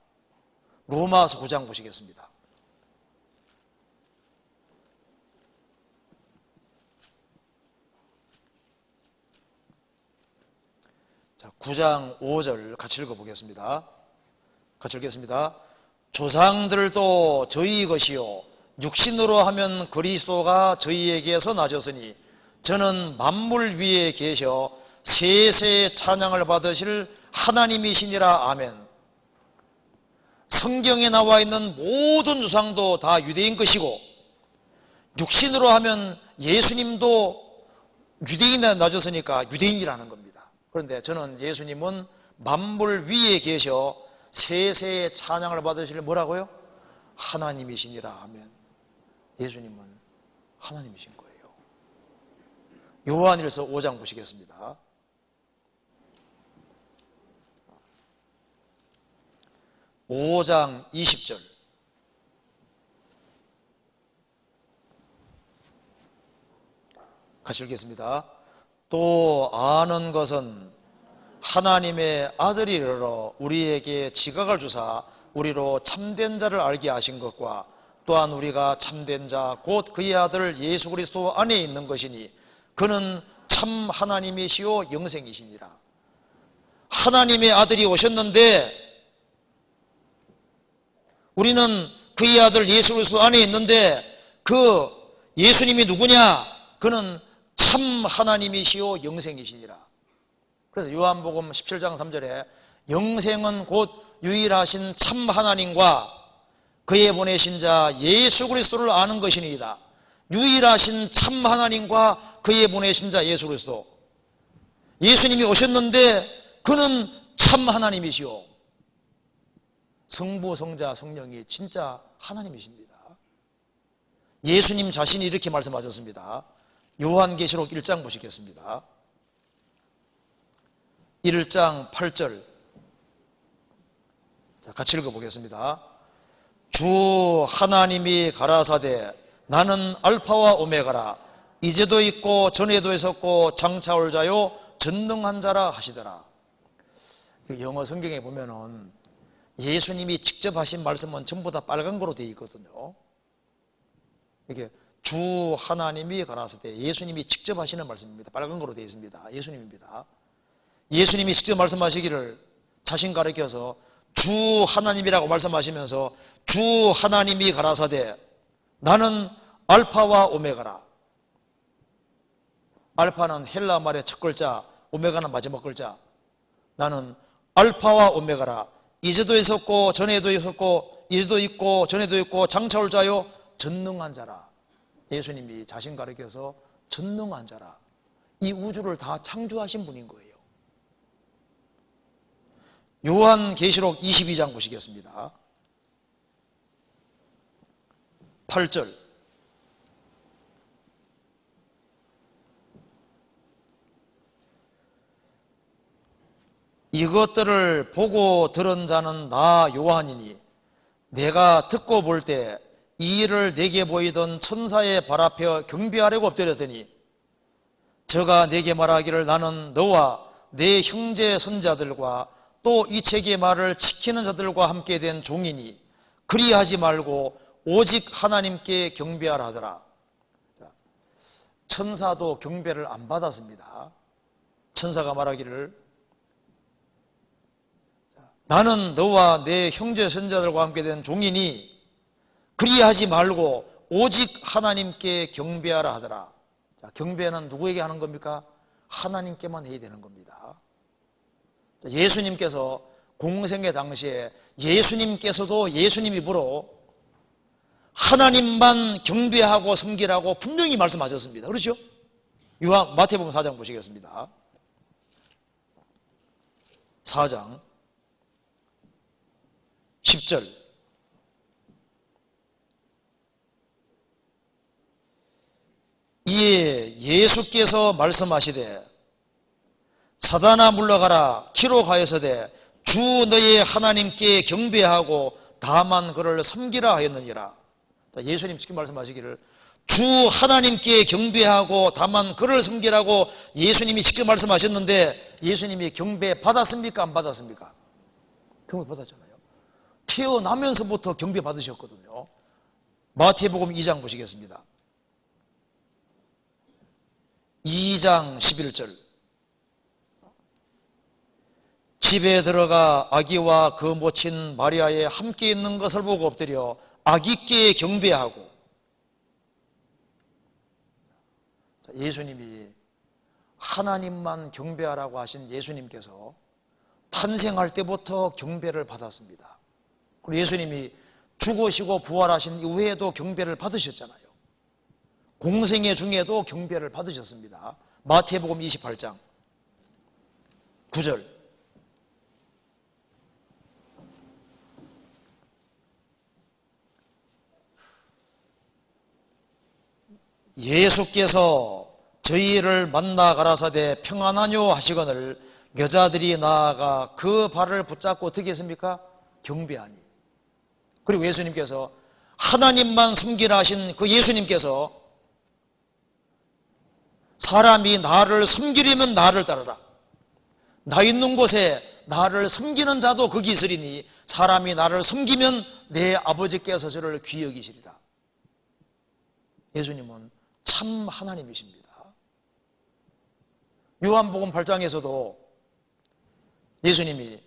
로마서 9장 보시겠습니다. 자, 9장 5절 같이 읽어보겠습니다. 같이 읽겠습니다. 조상들도 저희 것이요 육신으로 하면 그리스도가 저희에게서 나셨으니 저는 만물 위에 계셔 세세 찬양을 받으실 하나님이시니라. 아멘. 성경에 나와 있는 모든 조상도 다 유대인 것이고 육신으로 하면 예수님도 유대인에 나셨으니까 유대인이라는 겁니다. 그런데 저는 예수님은 만물 위에 계셔 세세의 찬양을 받으실 뭐라고요? 하나님이시니라 하면 예수님은 하나님이신 거예요. 요한일서 5장 보시겠습니다. (5장 20절) 같이 읽겠습니다. 또 아는 것은 하나님의 아들이러 우리에게 지각을 주사 우리로 참된 자를 알게 하신 것과 또한 우리가 참된 자 곧 그의 아들 예수 그리스도 안에 있는 것이니 그는 참 하나님이시요 영생이시니라. 하나님의 아들이 오셨는데 우리는 그의 아들 예수 그리스도 안에 있는데 그 예수님이 누구냐? 그는 참 하나님이시요 영생이시니라. 그래서 요한복음 17장 3절에 영생은 곧 유일하신 참 하나님과 그의 보내신 자 예수 그리스도를 아는 것이니이다. 유일하신 참 하나님과 그의 보내신 자 예수 그리스도. 예수님이 오셨는데 그는 참 하나님이시오. 성부, 성자, 성령이 진짜 하나님이십니다. 예수님 자신이 이렇게 말씀하셨습니다. 요한계시록 1장 보시겠습니다. 1장 8절 같이 읽어보겠습니다. 주 하나님이 가라사대 나는 알파와 오메가라 이제도 있고 전에도 있었고 장차 올 자요 전능한 자라 하시더라. 영어 성경에 보면은 예수님이 직접 하신 말씀은 전부 다 빨간 거로 되어 있거든요. 이게 주 하나님이 가라사대 예수님이 직접 하시는 말씀입니다. 빨간 거로 되어 있습니다. 예수님입니다. 예수님이 직접 말씀하시기를 자신 가르쳐서 주 하나님이라고 말씀하시면서 주 하나님이 가라사대 나는 알파와 오메가라. 알파는 헬라 말의 첫 글자, 오메가는 마지막 글자. 나는 알파와 오메가라. 이제도 있었고 전에도 있었고 이제도 있고 전에도 있고 장차 올 자요 전능한 자라. 예수님이 자신 가르쳐서 전능한 자라. 이 우주를 다 창조하신 분인 거예요. 요한계시록 22장 보시겠습니다. 8절 이것들을 보고 들은 자는 나 요한이니 내가 듣고 볼 때 이 일을 내게 보이던 천사의 발 앞에 경배하려고 엎드렸더니 저가 내게 말하기를 나는 너와 내 형제 선자들과 또 이 책의 말을 지키는 자들과 함께 된 종이니 그리하지 말고 오직 하나님께 경배하라 하더라. 천사도 경배를 안 받았습니다. 천사가 말하기를 나는 너와 내 형제 선자들과 함께 된 종이니 그리하지 말고 오직 하나님께 경배하라 하더라. 자, 경배는 누구에게 하는 겁니까? 하나님께만 해야 되는 겁니다. 예수님께서 공생의 당시에 예수님께서도 예수님 입으로 하나님만 경배하고 섬기라고 분명히 말씀하셨습니다. 그렇죠? 마태복음 4장 보시겠습니다. 4장 10절. 이에 예수께서 말씀하시되 사단아 물러가라. 키로 가여서되 주 너의 하나님께 경배하고 다만 그를 섬기라 하였느니라. 예수님 지금 말씀하시기를 주 하나님께 경배하고 다만 그를 섬기라고 예수님이 직접 말씀하셨는데 예수님이 경배 받았습니까? 안 받았습니까? 경배 받았잖아요. 태어나면서부터 경배 받으셨거든요. 마태복음 2장 보시겠습니다. 2장 11절. 집에 들어가 아기와 그 모친 마리아에 함께 있는 것을 보고 엎드려 아기께 경배하고. 예수님이 하나님만 경배하라고 하신 예수님께서 탄생할 때부터 경배를 받았습니다. 그리고 예수님이 죽으시고 부활하신 이후에도 경배를 받으셨잖아요. 공생애 중에도 경배를 받으셨습니다. 마태복음 28장 9절. 예수께서 저희를 만나 가라사대 평안하뇨 하시거늘 여자들이 나아가 그 발을 붙잡고 어떻게 했습니까? 경배하니. 그리고 예수님께서 하나님만 섬기라 하신 그 예수님께서 사람이 나를 섬기려면 나를 따르라. 나 있는 곳에 나를 섬기는 자도 거기 있으리니 사람이 나를 섬기면 내 아버지께서 저를 귀히 여기시리라. 예수님은 참 하나님이십니다. 요한복음 8장에서도 예수님이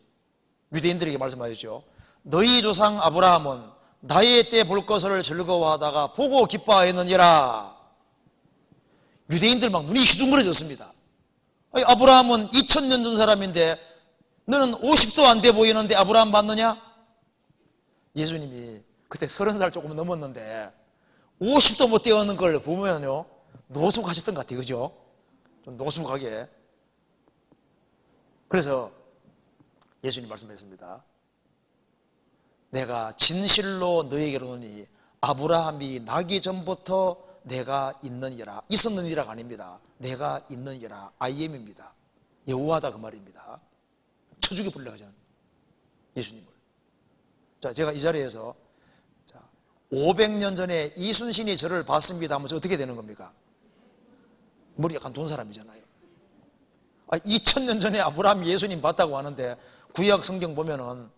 유대인들에게 말씀하셨죠. 너희 조상 아브라함은 나의 때 볼 것을 즐거워하다가 보고 기뻐하였느니라. 유대인들 막 눈이 휘둥그레졌습니다. 아브라함은 2000년 전 사람인데 너는 50도 안 돼 보이는데 아브라함 맞느냐? 예수님이 그때 30살 조금 넘었는데 50도 못 되었는 걸 보면요 노숙하셨던 것 같아요. 그죠? 좀 노숙하게. 그래서 예수님 말씀하셨습니다. 내가 진실로 너에게 이르노니 아브라함이 나기 전부터 내가 있느니라. 있었느니라가 아닙니다. 내가 있느니라. I am입니다. 여호와다 그 말입니다. 쳐주게 불러가잖아요. 예수님을. 자, 제가 이 자리에서 500년 전에 이순신이 저를 봤습니다 하면 저 어떻게 되는 겁니까? 머리 약간 돈 사람이잖아요. 2000년 전에 아브라함이 예수님 봤다고 하는데 구약 성경 보면은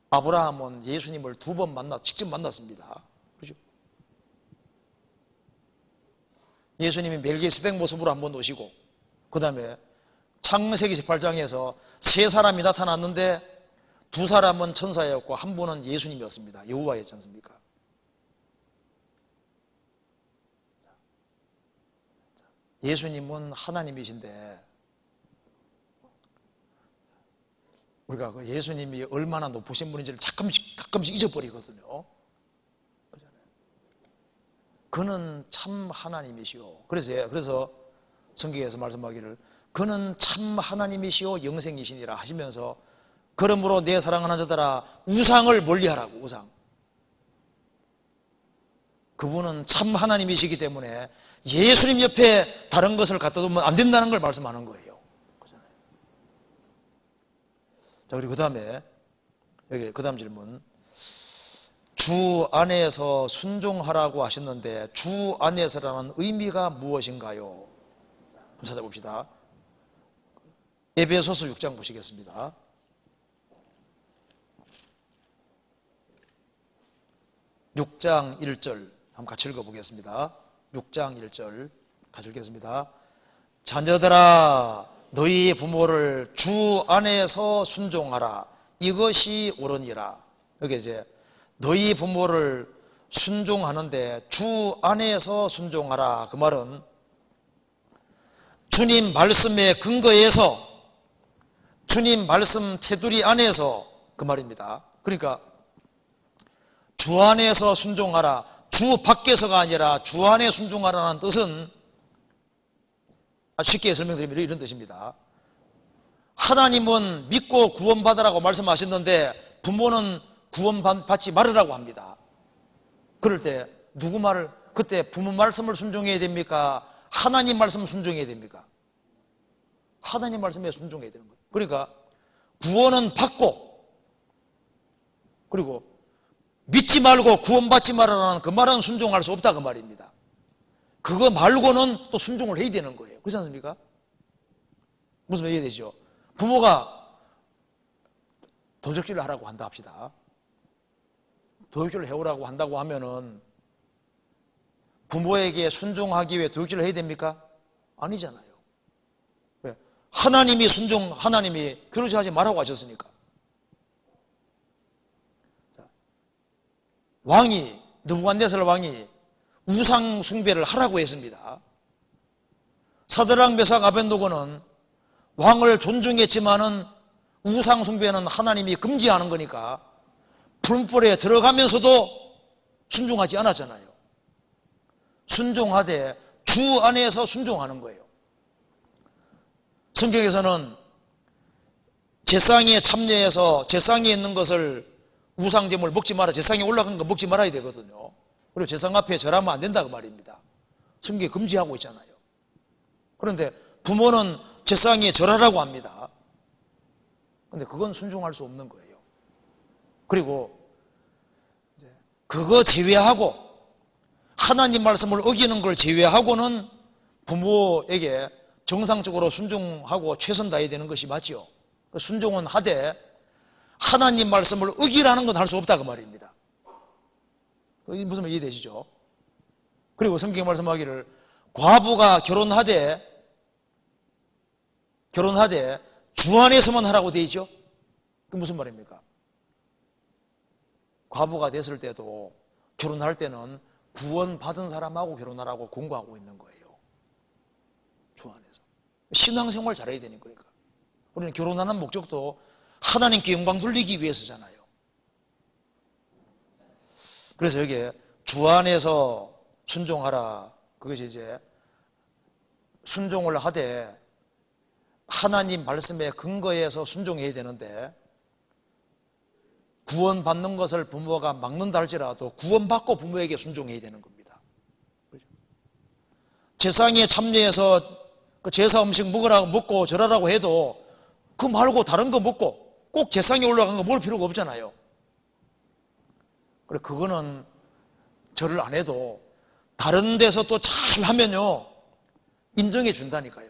아브라함은 예수님을 2번 직접 만났습니다. 그죠? 예수님이 멜기세덱 모습으로 한번 오시고, 그 다음에 창세기 18장에서 3사람이 나타났는데 2사람은 천사였고 한 분은 예수님이었습니다. 여호와였지 않습니까? 예수님은 하나님이신데 우리가 그 예수님이 얼마나 높으신 분인지를 가끔씩 잊어버리거든요. 그는 참 하나님이시오. 그래서 성경에서 말씀하기를 그는 참 하나님이시오 영생이시니라 하시면서 그러므로 내 사랑하는 자들아 우상을 멀리하라고. 우상. 그분은 참 하나님이시기 때문에 예수님 옆에 다른 것을 갖다 두면 안 된다는 걸 말씀하는 거예요. 자, 그리고 그 다음에 여기 그 다음 질문. 주 안에서 순종하라고 하셨는데 주 안에서라는 의미가 무엇인가요? 한번 찾아봅시다. 에베소서 6장 보시겠습니다. 6장 1절 한번 같이 읽어보겠습니다. 6장 1절 같이 읽겠습니다. 자녀들아 너희 부모를 주 안에서 순종하라. 이것이 옳으니라. 여기 이제 너희 부모를 순종하는데 주 안에서 순종하라. 그 말은 주님 말씀에 근거해서 주님 말씀 테두리 안에서 그 말입니다. 그러니까 주 안에서 순종하라, 주 밖에서가 아니라 주 안에 순종하라는 뜻은 쉽게 설명드리면 이런 뜻입니다. 하나님은 믿고 구원받으라고 말씀하셨는데 부모는 구원받지 말으라고 합니다. 그럴 때 누구 말을, 그때 부모 말씀을 순종해야 됩니까? 하나님 말씀 순종해야 됩니까? 하나님 말씀에 순종해야 되는 거예요. 그러니까 구원은 받고, 그리고 믿지 말고 구원받지 말라는 그 말은 순종할 수 없다 그 말입니다. 그거 말고는 또 순종을 해야 되는 거예요. 그렇지 않습니까? 무슨 말 이해되죠? 부모가 도적질을 하라고 한다 합시다. 도적질을 해오라고 한다고 하면은 부모에게 순종하기 위해 도적질을 해야 됩니까? 아니잖아요. 왜? 하나님이 그러지 하지 말라고 하셨으니까. 왕이, 느부갓네살 왕이 우상 숭배를 하라고 했습니다. 사드락 메삭 아벤노고는 왕을 존중했지만은 우상 숭배는 하나님이 금지하는 거니까 불불에 들어가면서도 순종하지 않았잖아요. 순종하되 주 안에서 순종하는 거예요. 성경에서는 제상에 참여해서 제상에 있는 것을 우상제물 먹지 마라, 제상에 올라간 거 먹지 말아야 되거든요. 그리고 제상 앞에 절하면 안 된다 그 말입니다. 성경에 금지하고 있잖아요. 그런데 부모는 제상에 절하라고 합니다. 그런데 그건 순종할 수 없는 거예요. 그리고 그거 제외하고 하나님 말씀을 어기는 걸 제외하고는 부모에게 정상적으로 순종하고 최선 다해야 되는 것이 맞죠. 순종은 하되 하나님 말씀을 어기라는 건 할 수 없다 그 말입니다. 무슨 말 이해되시죠? 그리고 성경에 말씀하기를 과부가 결혼하되 주 안에서만 하라고 되어 있죠. 그 무슨 말입니까? 과부가 됐을 때도 결혼할 때는 구원받은 사람하고 결혼하라고 공고하고 있는 거예요. 주 안에서. 신앙생활 잘해야 되는 거니까. 우리는 결혼하는 목적도 하나님께 영광 돌리기 위해서잖아요. 그래서 여기에 주 안에서 순종하라. 그것이 이제 순종을 하되 하나님 말씀에 근거해서 순종해야 되는데 구원받는 것을 부모가 막는다 할지라도 구원받고 부모에게 순종해야 되는 겁니다. 제상에 참여해서 그 제사 음식 먹고 절하라고 해도 그 말고 다른 거 먹고 꼭 제상에 올라간 거 먹을 필요가 없잖아요. 그래, 그거는 절을 안 해도 다른 데서 또 잘 하면요 인정해 준다니까요.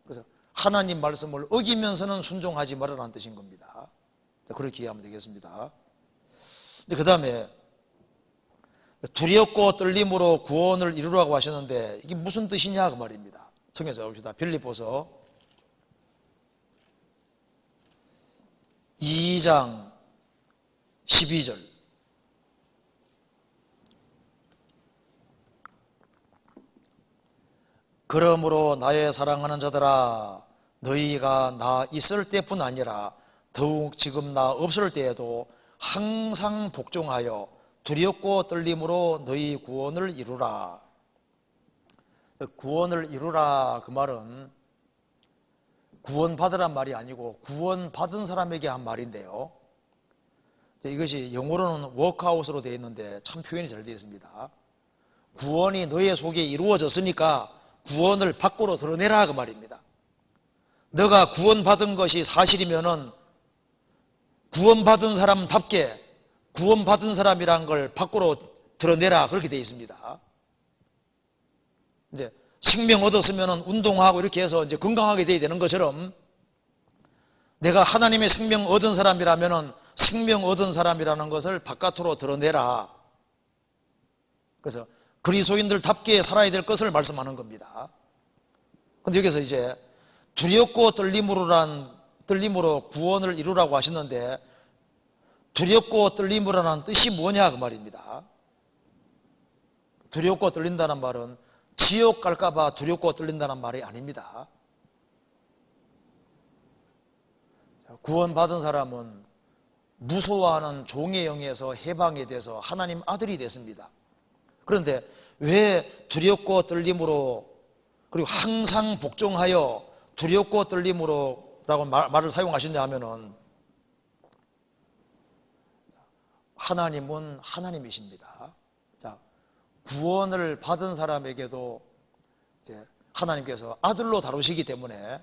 그래서 하나님 말씀을 어기면서는 순종하지 말라는 뜻인 겁니다. 그렇게 이해하면 되겠습니다. 그 다음에 두렵고 떨림으로 구원을 이루라고 하셨는데 이게 무슨 뜻이냐 그 말입니다. 성경에서 봅시다. 빌립보서 2장 12절. 그러므로 나의 사랑하는 자들아 너희가 나 있을 때뿐 아니라 더욱 지금 나 없을 때에도 항상 복종하여 두렵고 떨림으로 너희 구원을 이루라. 구원을 이루라 그 말은 구원받으란 말이 아니고 구원받은 사람에게 한 말인데요. 이것이 영어로는 워크아웃으로 되어 있는데 참 표현이 잘 되어 있습니다. 구원이 너의 속에 이루어졌으니까 구원을 밖으로 드러내라 그 말입니다. 너가 구원받은 것이 사실이면은 구원받은 사람답게 구원받은 사람이란 걸 밖으로 드러내라 그렇게 되어 있습니다. 이제 생명 얻었으면은 운동하고 이렇게 해서 이제 건강하게 돼야 되는 것처럼 내가 하나님의 생명 얻은 사람이라면은 생명 얻은 사람이라는 것을 바깥으로 드러내라. 그래서 그리스도인들답게 살아야 될 것을 말씀하는 겁니다. 그런데 여기서 이제 두렵고 떨림으로 구원을 이루라고 하셨는데 두렵고 떨림으로라는 뜻이 뭐냐 그 말입니다. 두렵고 떨린다는 말은 지옥 갈까봐 두렵고 떨린다는 말이 아닙니다. 구원받은 사람은 무서워하는 종의 영에서 해방이 돼서 하나님 아들이 됐습니다. 그런데 왜 두렵고 떨림으로, 그리고 항상 복종하여 두렵고 떨림으로 라고 말을 사용하셨냐 하면은, 하나님은 하나님이십니다. 자, 구원을 받은 사람에게도 이제 하나님께서 아들로 다루시기 때문에,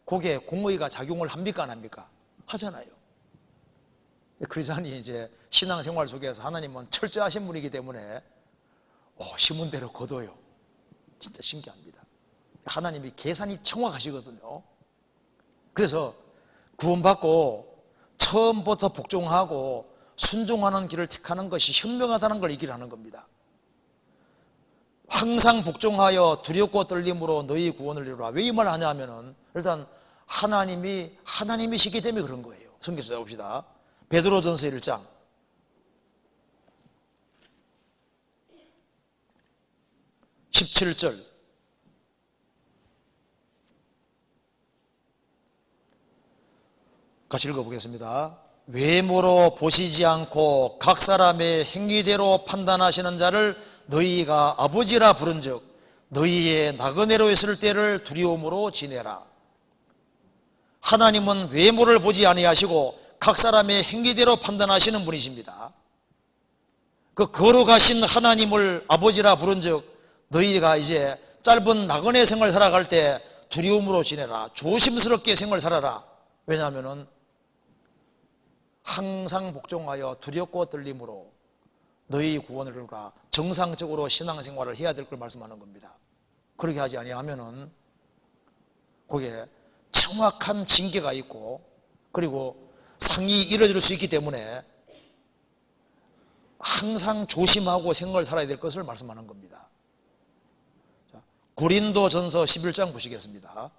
거기에 공의가 작용을 합니까, 안 합니까? 하잖아요. 크리스찬이 이제 신앙생활 속에서 하나님은 철저하신 분이기 때문에 심은 대로 거둬요. 진짜 신기합니다. 하나님이 계산이 정확하시거든요. 그래서 구원받고 처음부터 복종하고 순종하는 길을 택하는 것이 현명하다는 걸 얘기를 겁니다. 항상 복종하여 두렵고 떨림으로 너희 구원을 이루라. 왜 이 말을 하냐 하면은, 일단 하나님이 하나님이시기 때문에 그런 거예요. 성경 찾아봅시다. 베드로전서 1장 17절. 같이 읽어보겠습니다. 외모로 보시지 않고 각 사람의 행위대로 판단하시는 자를 너희가 아버지라 부른즉 너희의 나그네로 있을 때를 두려움으로 지내라. 하나님은 외모를 보지 아니하시고 각 사람의 행위대로 판단하시는 분이십니다. 그 거룩하신 하나님을 아버지라 부른즉 너희가 이제 짧은 나그네 생활 살아갈 때 두려움으로 지내라. 조심스럽게 생활 살아라. 왜냐하면 항상 복종하여 두렵고 떨림으로 너희 구원을 이루라. 정상적으로 신앙생활을 해야 될 걸 말씀하는 겁니다. 그렇게 하지 아니하면은 거기에 정확한 징계가 있고, 그리고 상이 이뤄질 수 있기 때문에 항상 조심하고 생활을 살아야 될 것을 말씀하는 겁니다. 고린도전서 11장 보시겠습니다.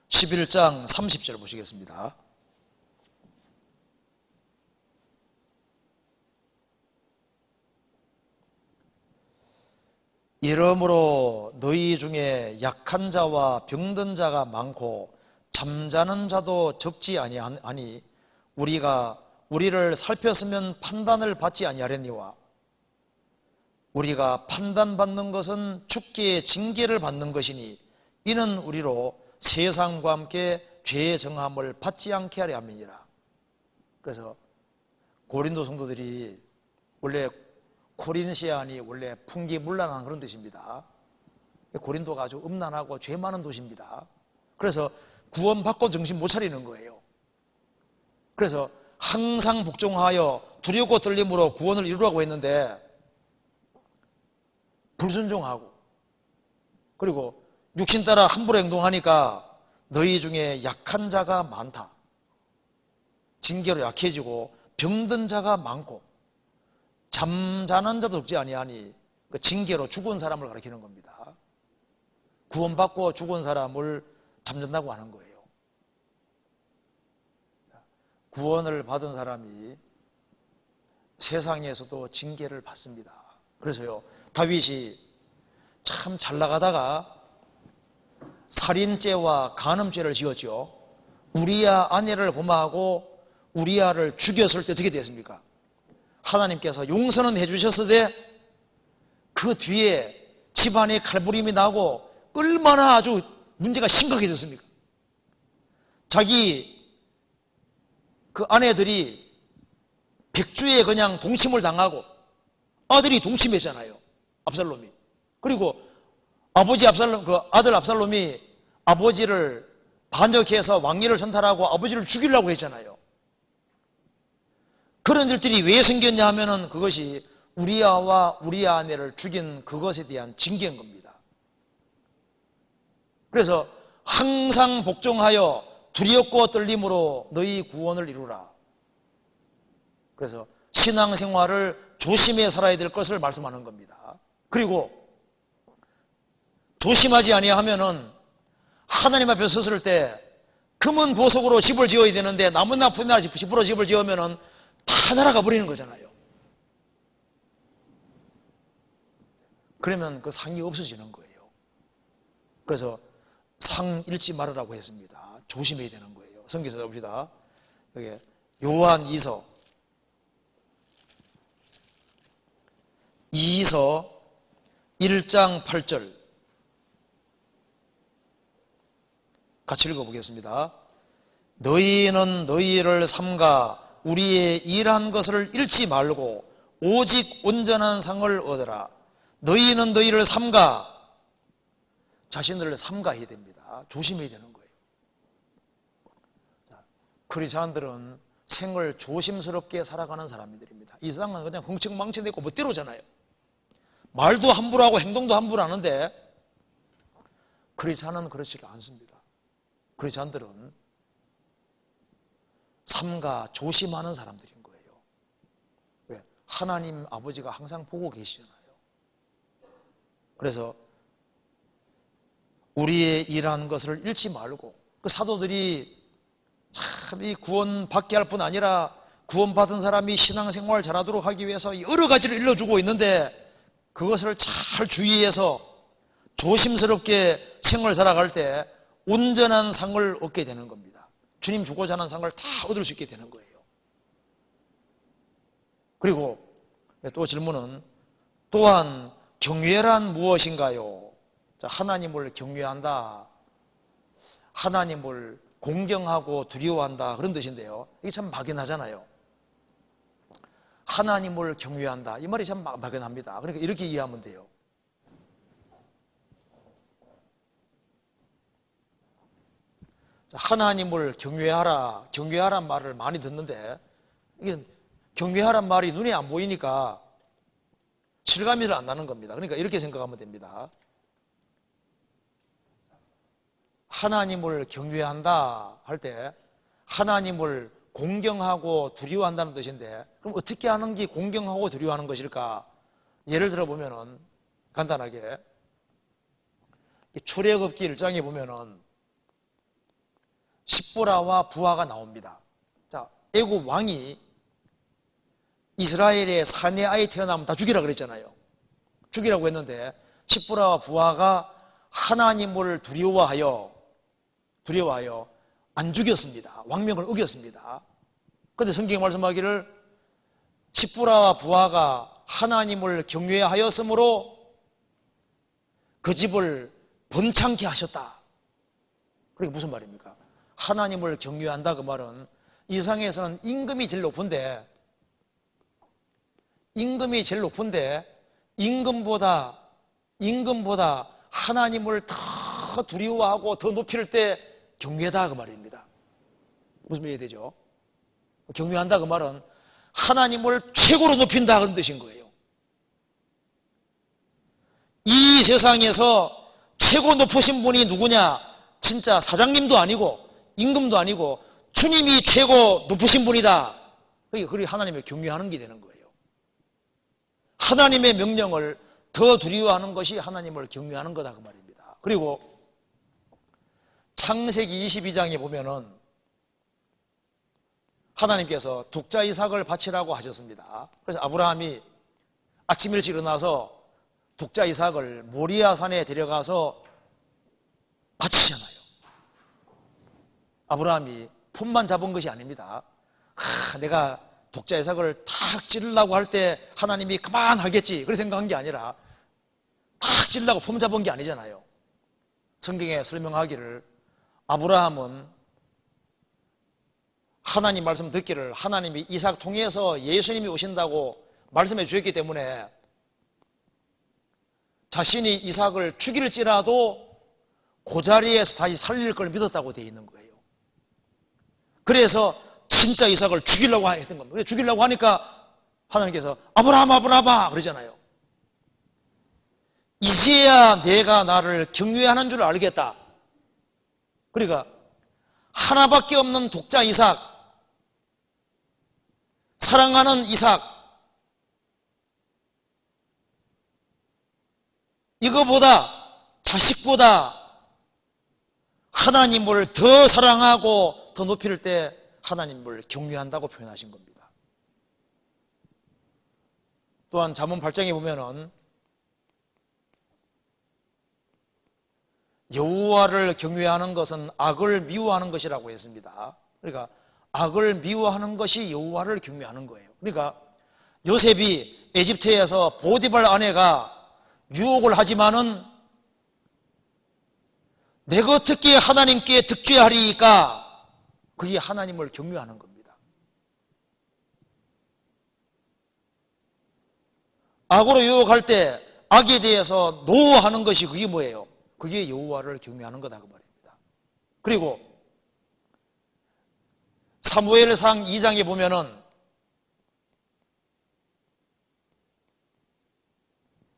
11장 30절 보시겠습니다. 이러므로 너희 중에 약한 자와 병든 자가 많고 잠자는 자도 적지 아니하니 우리를 살폈으면 판단을 받지 아니하려니와 우리가 판단받는 것은 죽게 징계를 받는 것이니 이는 우리로 세상과 함께 죄의 정함을 받지 않게 하려 함이니라. 그래서 고린도 성도들이 원래 코린시안이 원래 풍기문란한 그런 뜻입니다. 고린도가 아주 음란하고 죄 많은 도시입니다. 그래서 구원받고 정신 못 차리는 거예요. 그래서 항상 복종하여 두렵고 떨림으로 구원을 이루라고 했는데 불순종하고, 그리고 육신 따라 함부로 행동하니까 너희 중에 약한 자가 많다. 징계로 약해지고 병든 자가 많고 잠자는 자도 적지 아니하니 그 징계로 죽은 사람을 가리키는 겁니다. 구원받고 죽은 사람을 잠잔다고 하는 거예요. 구원을 받은 사람이 세상에서도 징계를 받습니다. 그래서요, 다윗이 참 잘 나가다가 살인죄와 간음죄를 지었죠. 우리아 아내를 고마하고 우리아를 죽였을 때 어떻게 됐습니까? 하나님께서 용서는 해주셨으되 그 뒤에 집안에 칼부림이 나고 얼마나 아주 문제가 심각해졌습니까? 자기 그 아내들이 백주에 그냥 동침을 당하고 아들이 동침했잖아요. 압살롬이. 그리고 아버지 압살롬, 그 아들 압살롬이 아버지를 반역해서 왕위를 선탈하고 아버지를 죽이려고 했잖아요. 그런 일들이 왜 생겼냐 하면은 그것이 우리아와 우리아 아내를 죽인 그것에 대한 징계인 겁니다. 그래서 항상 복종하여 두렵고 떨림으로 너희 구원을 이루라. 그래서 신앙생활을 조심해 살아야 될 것을 말씀하는 겁니다. 그리고 조심하지 아니하면은 하나님 앞에 섰을 때 금은 보석으로 집을 지어야 되는데 나무나 풀이나 집으로 집을 지으면은 다 날아가 버리는 거잖아요. 그러면 그 상이 없어지는 거예요. 그래서 상 잃지 말으라고 했습니다. 조심해야 되는 거예요. 성경에서 봅시다. 여기 요한 2서 1장 8절 같이 읽어보겠습니다. 너희는 너희를 삼가 우리의 일한 것을 잃지 말고 오직 온전한 상을 얻으라. 너희는 너희를 삼가, 자신들을 삼가해야 됩니다. 조심해야 되는 거예요. 크리스찬들은 생을 조심스럽게 살아가는 사람들입니다. 이 세상은 그냥 흥청망청되고 멋대로잖아요. 말도 함부로 하고 행동도 함부로 하는데 크리스찬은 그렇지가 않습니다. 크리스찬들은 삼가 조심하는 사람들인 거예요. 왜? 하나님 아버지가 항상 보고 계시잖아요. 그래서 우리의 일하는 것을 잃지 말고, 그 사도들이 참 이 구원 받게 할 뿐 아니라 구원받은 사람이 신앙생활 잘하도록 하기 위해서 여러 가지를 일러주고 있는데 그것을 잘 주의해서 조심스럽게 생을 살아갈 때 온전한 상을 얻게 되는 겁니다. 주님 주고자 하는 상을 다 얻을 수 있게 되는 거예요. 그리고 또 질문은 또한 경외란 무엇인가요? 하나님을 경외한다, 하나님을 공경하고 두려워한다, 그런 뜻인데요. 이게 참 막연하잖아요. 하나님을 경외한다, 이 말이 참 막연합니다. 그러니까 이렇게 이해하면 돼요. 하나님을 경외하라, 경외하란 말을 많이 듣는데 이게 경외하란 말이 눈에 안 보이니까 실감이 잘 안 나는 겁니다. 그러니까 이렇게 생각하면 됩니다. 하나님을 경외한다 할 때 하나님을 공경하고 두려워한다는 뜻인데, 그럼 어떻게 하는 게 공경하고 두려워하는 것일까? 예를 들어 보면은 간단하게 출애굽기 1장에 보면은 십보라와 부하가 나옵니다. 자, 애굽 왕이 이스라엘의 사내 아이 태어나면 다 죽이라 그랬잖아요. 죽이라고 했는데 십보라와 부하가 하나님을 두려워하여 안 죽였습니다. 왕명을 어겼습니다. 그런데 성경이 말씀하기를 십보라와 부하가 하나님을 경외하였으므로 그 집을 번창케 하셨다. 그게 무슨 말입니까? 하나님을 경외한다, 그 말은 이 세상에서는 임금이 제일 높은데 임금보다 하나님을 더 두려워하고 더 높일 때 경외다, 그 말입니다. 무슨 말이 되죠? 경외한다 그 말은 하나님을 최고로 높인다, 그런 뜻인 거예요. 이 세상에서 최고 높으신 분이 누구냐? 진짜 사장님도 아니고 임금도 아니고 주님이 최고 높으신 분이다. 그게 하나님을 경외하는 게 되는 거예요. 하나님의 명령을 더 두려워하는 것이 하나님을 경외하는 거다, 그 말입니다. 그리고 창세기 22장에 보면은 하나님께서 독자 이삭을 바치라고 하셨습니다. 그래서 아브라함이 아침 일찍 일어나서 독자 이삭을 모리아 산에 데려가서 바치잖아요. 아브라함이 폰만 잡은 것이 아닙니다. 내가 독자 이삭을 탁 찌르려고 할 때 하나님이 그만하겠지, 그렇게 생각한 게 아니라 탁 찌르려고 폼 잡은 게 아니잖아요. 성경에 설명하기를 아브라함은 하나님 말씀 듣기를 하나님이 이삭 통해서 예수님이 오신다고 말씀해 주셨기 때문에 자신이 이삭을 죽일지라도 그 자리에서 다시 살릴 걸 믿었다고 되어 있는 거예요. 그래서 진짜 이삭을 죽이려고 했던 겁니다. 죽이려고 하니까 하나님께서 아브라함아 그러잖아요. 이제야 내가 나를 경외하는 줄 알겠다. 그러니까 하나밖에 없는 독자 이삭, 사랑하는 이삭, 이거보다, 자식보다 하나님을 더 사랑하고 더 높일 때 하나님을 경외한다고 표현하신 겁니다. 또한 잠언 8장에 보면은 여호와를 경외하는 것은 악을 미워하는 것이라고 했습니다. 그러니까 악을 미워하는 것이 여호와를 경외하는 거예요. 그러니까 요셉이 에집트에서 보디발 아내가 유혹을 하지만은 내가 어떻게 하나님께 득죄하리까, 그게 하나님을 경외하는 겁니다. 악으로 유혹할 때 악에 대해서 노하는 것이 그게 뭐예요? 그게 여호와를 경외하는 거다 그 말입니다. 그리고 사무엘상 2장에 보면은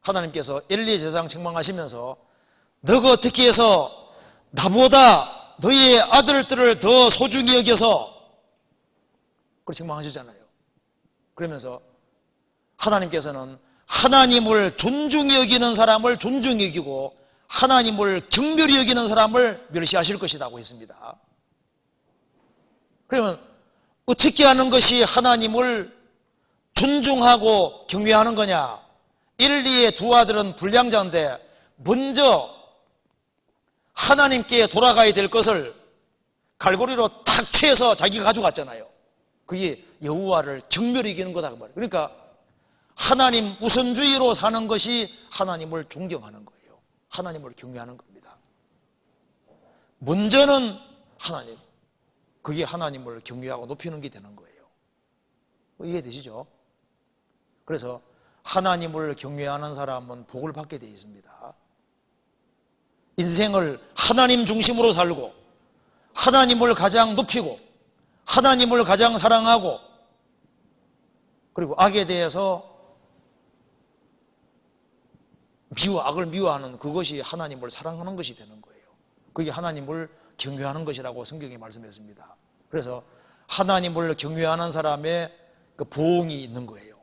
하나님께서 엘리 제사장 책망하시면서 너가 어떻게 해서 나보다 너의 아들들을 더 소중히 여겨서, 그렇게 책망하시잖아요. 그러면서 하나님께서는 하나님을 존중히 여기는 사람을 존중히 여기고 하나님을 경멸히 여기는 사람을 멸시하실 것이라고 했습니다. 그러면 어떻게 하는 것이 하나님을 존중하고 경외하는 거냐? 엘리의 두 아들은 불량자인데 먼저 하나님께 돌아가야 될 것을 갈고리로 탁 채서 자기가 가져갔잖아요. 그게 여호와를 경멸히 이기는 거다 그 말이에요. 그러니까 하나님 우선주의로 사는 것이 하나님을 존경하는 거예요. 하나님을 경외하는 겁니다. 먼저는 하나님, 그게 하나님을 경외하고 높이는 게 되는 거예요. 이해되시죠? 그래서 하나님을 경외하는 사람은 복을 받게 되어 있습니다. 인생을 하나님 중심으로 살고 하나님을 가장 높이고 하나님을 가장 사랑하고, 그리고 악에 대해서 악을 미워하는 그것이 하나님을 사랑하는 것이 되는 거예요. 그게 하나님을 경외하는 것이라고 성경이 말씀했습니다. 그래서 하나님을 경외하는 사람의 그 보응이 있는 거예요.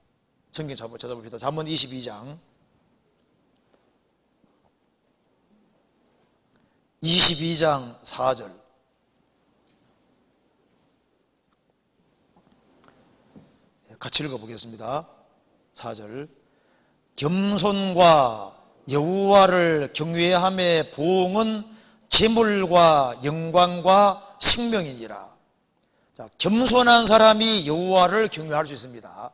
성경 찾아봅시다. 잠언 22장 4절. 같이 읽어보겠습니다. 4절. 겸손과 여호와를 경외함의 보응은 재물과 영광과 생명이니라. 자, 겸손한 사람이 여호와를 경외할 수 있습니다.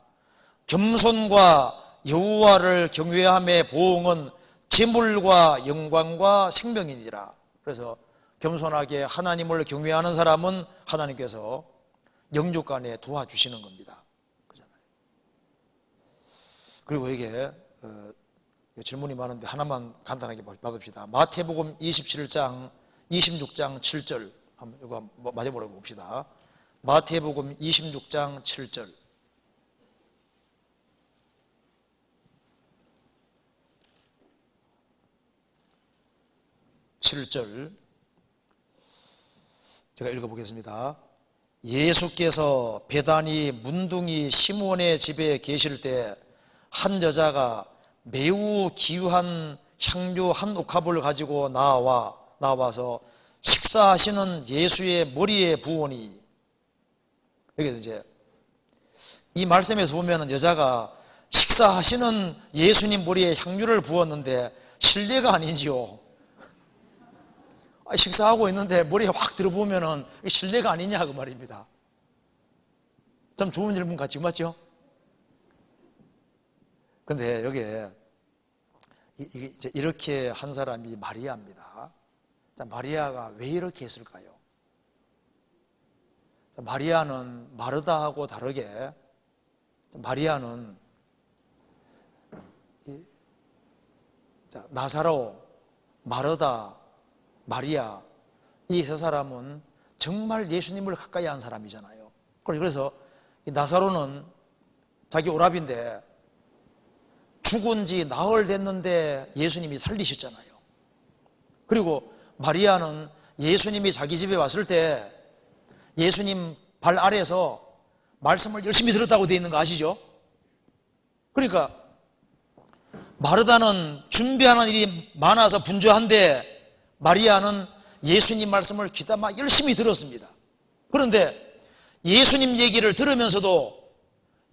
겸손과 여호와를 경외함의 보응은 재물과 영광과 생명이니라. 그래서 겸손하게 하나님을 경외하는 사람은 하나님께서 영육간에 도와주시는 겁니다. 그렇잖아요. 그리고 이게 질문이 많은데 하나만 간단하게 받읍시다. 마태복음 27장 26장 7절 한번 이거 맞아보라고 봅시다. 마태복음 26장 7절. 제가 읽어보겠습니다. 예수께서 베다니 문둥이 시몬의 집에 계실 때 한 여자가 매우 귀한 향료 한 옥합을 가지고 나와서 식사하시는 예수의 머리에 부으니, 여기서 이제 이 말씀에서 보면은 여자가 식사하시는 예수님 머리에 향유를 부었는데 실례가 아니지요. 식사하고 있는데 머리에 확 들어보면은 실례가 아니냐 그 말입니다. 참 좋은 질문 같지, 맞죠? 근데 여기에 이렇게 한 사람이 마리아입니다. 자, 마리아가 왜 이렇게 했을까요? 자, 마리아는 마르다하고 다르게 마리아는 나사로, 마르다, 마리아, 이 세 사람은 정말 예수님을 가까이 한 사람이잖아요. 그래서 나사로는 자기 오랍인데 죽은 지 나흘 됐는데 예수님이 살리셨잖아요. 그리고 마리아는 예수님이 자기 집에 왔을 때 예수님 발 아래에서 말씀을 열심히 들었다고 되어 있는 거 아시죠? 그러니까 마르다는 준비하는 일이 많아서 분주한데 마리아는 예수님 말씀을 귀담아 열심히 들었습니다. 그런데 예수님 얘기를 들으면서도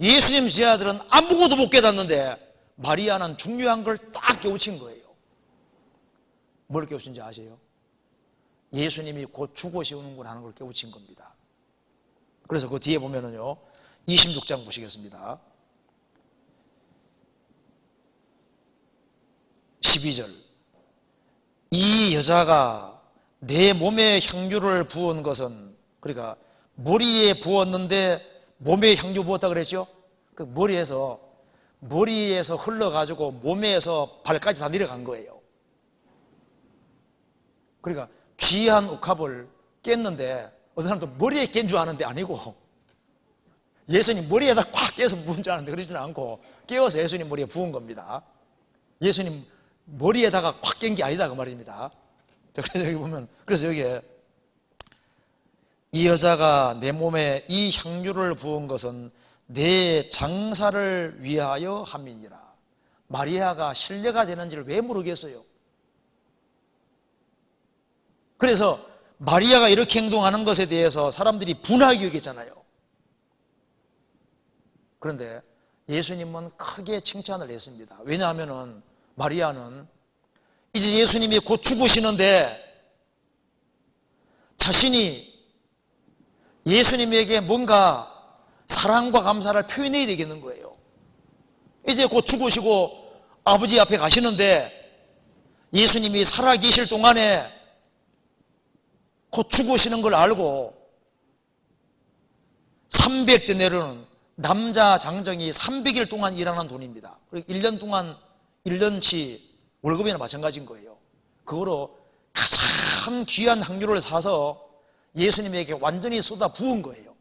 예수님 제자들은 아무것도 못 깨닫는데 마리아는 중요한 걸 딱 깨우친 거예요. 뭘 깨우친지 아세요? 예수님이 곧 죽으시는구나 하는 걸 깨우친 겁니다. 그래서 그 뒤에 보면은요, 26장 보시겠습니다. 12절. 이 여자가 내 몸에 향유를 부은 것은, 그러니까 머리에 부었는데 몸에 향유 부었다 그랬죠? 그 머리에서 흘러가지고 몸에서 발까지 다 내려간 거예요. 그러니까 귀한 옥합을 깼는데 어떤 사람도 머리에 깬 줄 아는데 아니고 예수님 머리에다 콱 깨서 부은 줄 아는데 그러지는 않고 깨워서 예수님 머리에 부은 겁니다. 예수님 머리에다가 콱 깬 게 아니다 그 말입니다. 그래서 여기 보면, 그래서 여기에 이 여자가 내 몸에 이 향유를 부은 것은 내 장사를 위하여 함이니라. 마리아가 신뢰가 되는지를 왜 모르겠어요. 그래서 마리아가 이렇게 행동하는 것에 대해서 사람들이 분하게 여기잖아요. 그런데 예수님은 크게 칭찬을 했습니다. 왜냐하면 마리아는 이제 예수님이 곧 죽으시는데 자신이 예수님에게 뭔가 사랑과 감사를 표현해야 되겠는 거예요. 이제 곧 죽으시고 아버지 앞에 가시는데 예수님이 살아계실 동안에 곧 죽으시는 걸 알고 300데나리온 남자 장정이 300일 동안 일하는 돈입니다. 그리고 1년 동안 1년치 월급이나 마찬가지인 거예요. 그거로 가장 귀한 향유를 사서 예수님에게 완전히 쏟아 부은 거예요.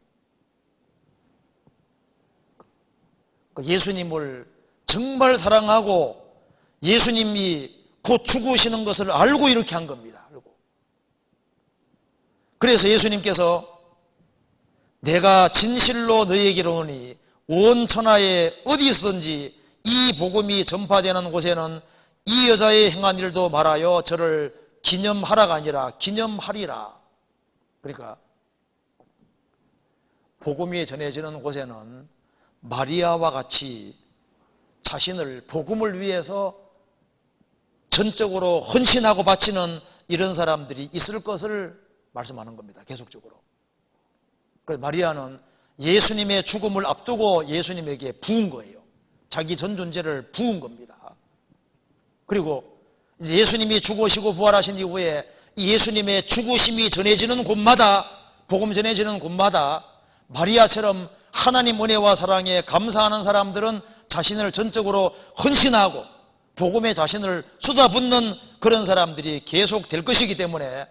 예수님을 정말 사랑하고 예수님이 곧 죽으시는 것을 알고 이렇게 한 겁니다. 그래서 예수님께서 내가 진실로 너희에게 이르노니 온 천하에 어디서든지 이 복음이 전파되는 곳에는 이 여자의 행한 일도 말하여 저를 기념하라가 아니라 기념하리라. 그러니까 복음이 전해지는 곳에는 마리아와 같이 자신을 복음을 위해서 전적으로 헌신하고 바치는 이런 사람들이 있을 것을 말씀하는 겁니다. 계속적으로. 그래서 마리아는 예수님의 죽음을 앞두고 예수님에게 부은 거예요. 자기 전 존재를 부은 겁니다. 그리고 이제 예수님이 죽으시고 부활하신 이후에 예수님의 죽으심이 전해지는 곳마다, 복음 전해지는 곳마다 마리아처럼 하나님 은혜와 사랑에 감사하는 사람들은 자신을 전적으로 헌신하고 복음에 자신을 쏟아붓는 그런 사람들이 계속 될 것이기 때문에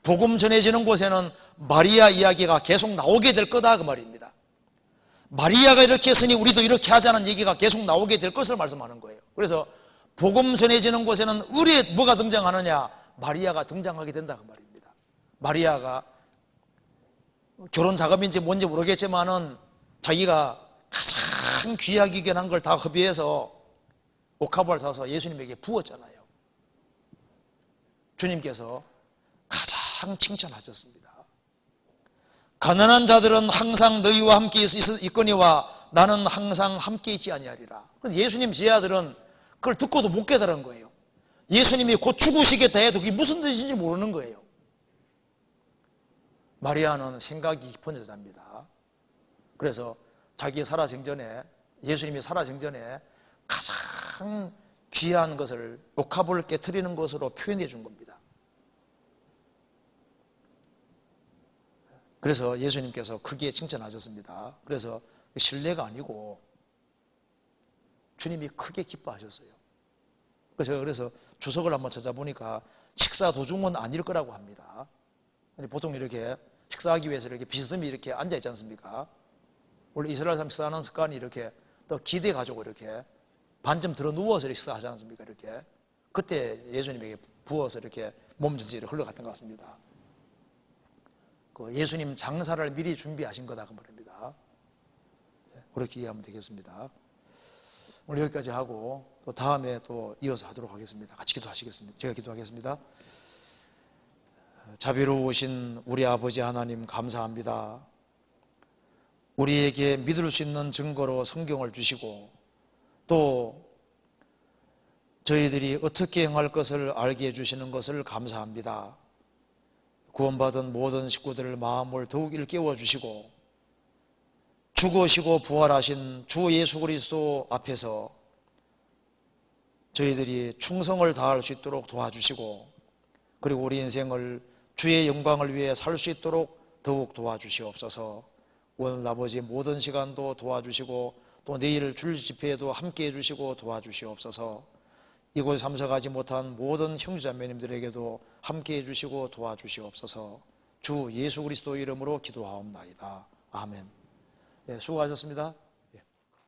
복음 전해지는 곳에는 마리아 이야기가 계속 나오게 될 거다 그 말입니다. 마리아가 이렇게 했으니 우리도 이렇게 하자는 얘기가 계속 나오게 될 것을 말씀하는 거예요. 그래서 복음 전해지는 곳에는 의뢰 뭐가 등장하느냐? 마리아가 등장하게 된다 그 말입니다. 마리아가 결혼 자금인지 뭔지 모르겠지만은 자기가 가장 귀하게 여겨난 걸 다 허비해서 옥합을 사서 예수님에게 부었잖아요. 주님께서 가장 칭찬하셨습니다. 가난한 자들은 항상 너희와 함께 있거니와 나는 항상 함께 있지 아니하리라. 그래서 예수님 제자들은 그걸 듣고도 못 깨달은 거예요. 예수님이 곧 죽으시겠다 해도 그게 무슨 뜻인지 모르는 거예요. 마리아는 생각이 깊은 여자입니다. 그래서 자기 살아생전에, 예수님이 살아생전에 가장 귀한 것을, 옥합을 깨트리는 것으로 표현해 준 겁니다. 그래서 예수님께서 크게 칭찬하셨습니다. 그래서 신뢰가 아니고 주님이 크게 기뻐하셨어요. 그래서 주석을 한번 찾아보니까 식사 도중은 아닐 거라고 합니다. 보통 이렇게 식사하기 위해서 이렇게 비스듬히 이렇게 앉아 있지 않습니까? 원래 이스라엘 사람 식사하는 습관이 이렇게 또 기대 가지고 이렇게 반쯤 들어 누워서 식사하지 않습니까? 이렇게 그때 예수님에게 부어서 이렇게 몸 전체를 흘러갔던 것 같습니다. 그 예수님 장사를 미리 준비하신 거다 그 말입니다. 그렇게 이해하면 되겠습니다. 오늘 여기까지 하고 또 다음에 또 이어서 하도록 하겠습니다. 같이 기도하시겠습니다. 제가 기도하겠습니다. 자비로우신 우리 아버지 하나님 감사합니다. 우리에게 믿을 수 있는 증거로 성경을 주시고 또 저희들이 어떻게 행할 것을 알게 해주시는 것을 감사합니다. 구원받은 모든 식구들을 마음을 더욱 일깨워 주시고 죽으시고 부활하신 주 예수 그리스도 앞에서 저희들이 충성을 다할 수 있도록 도와주시고 그리고 우리 인생을 주의 영광을 위해 살 수 있도록 더욱 도와주시옵소서. 오늘 아버지 모든 시간도 도와주시고 또 내일 줄 집회에도 함께해 주시고 도와주시옵소서. 이곳에 참석하지 못한 모든 형제자매님들에게도 함께해 주시고 도와주시옵소서. 주 예수 그리스도 이름으로 기도하옵나이다. 아멘. 네, 수고하셨습니다.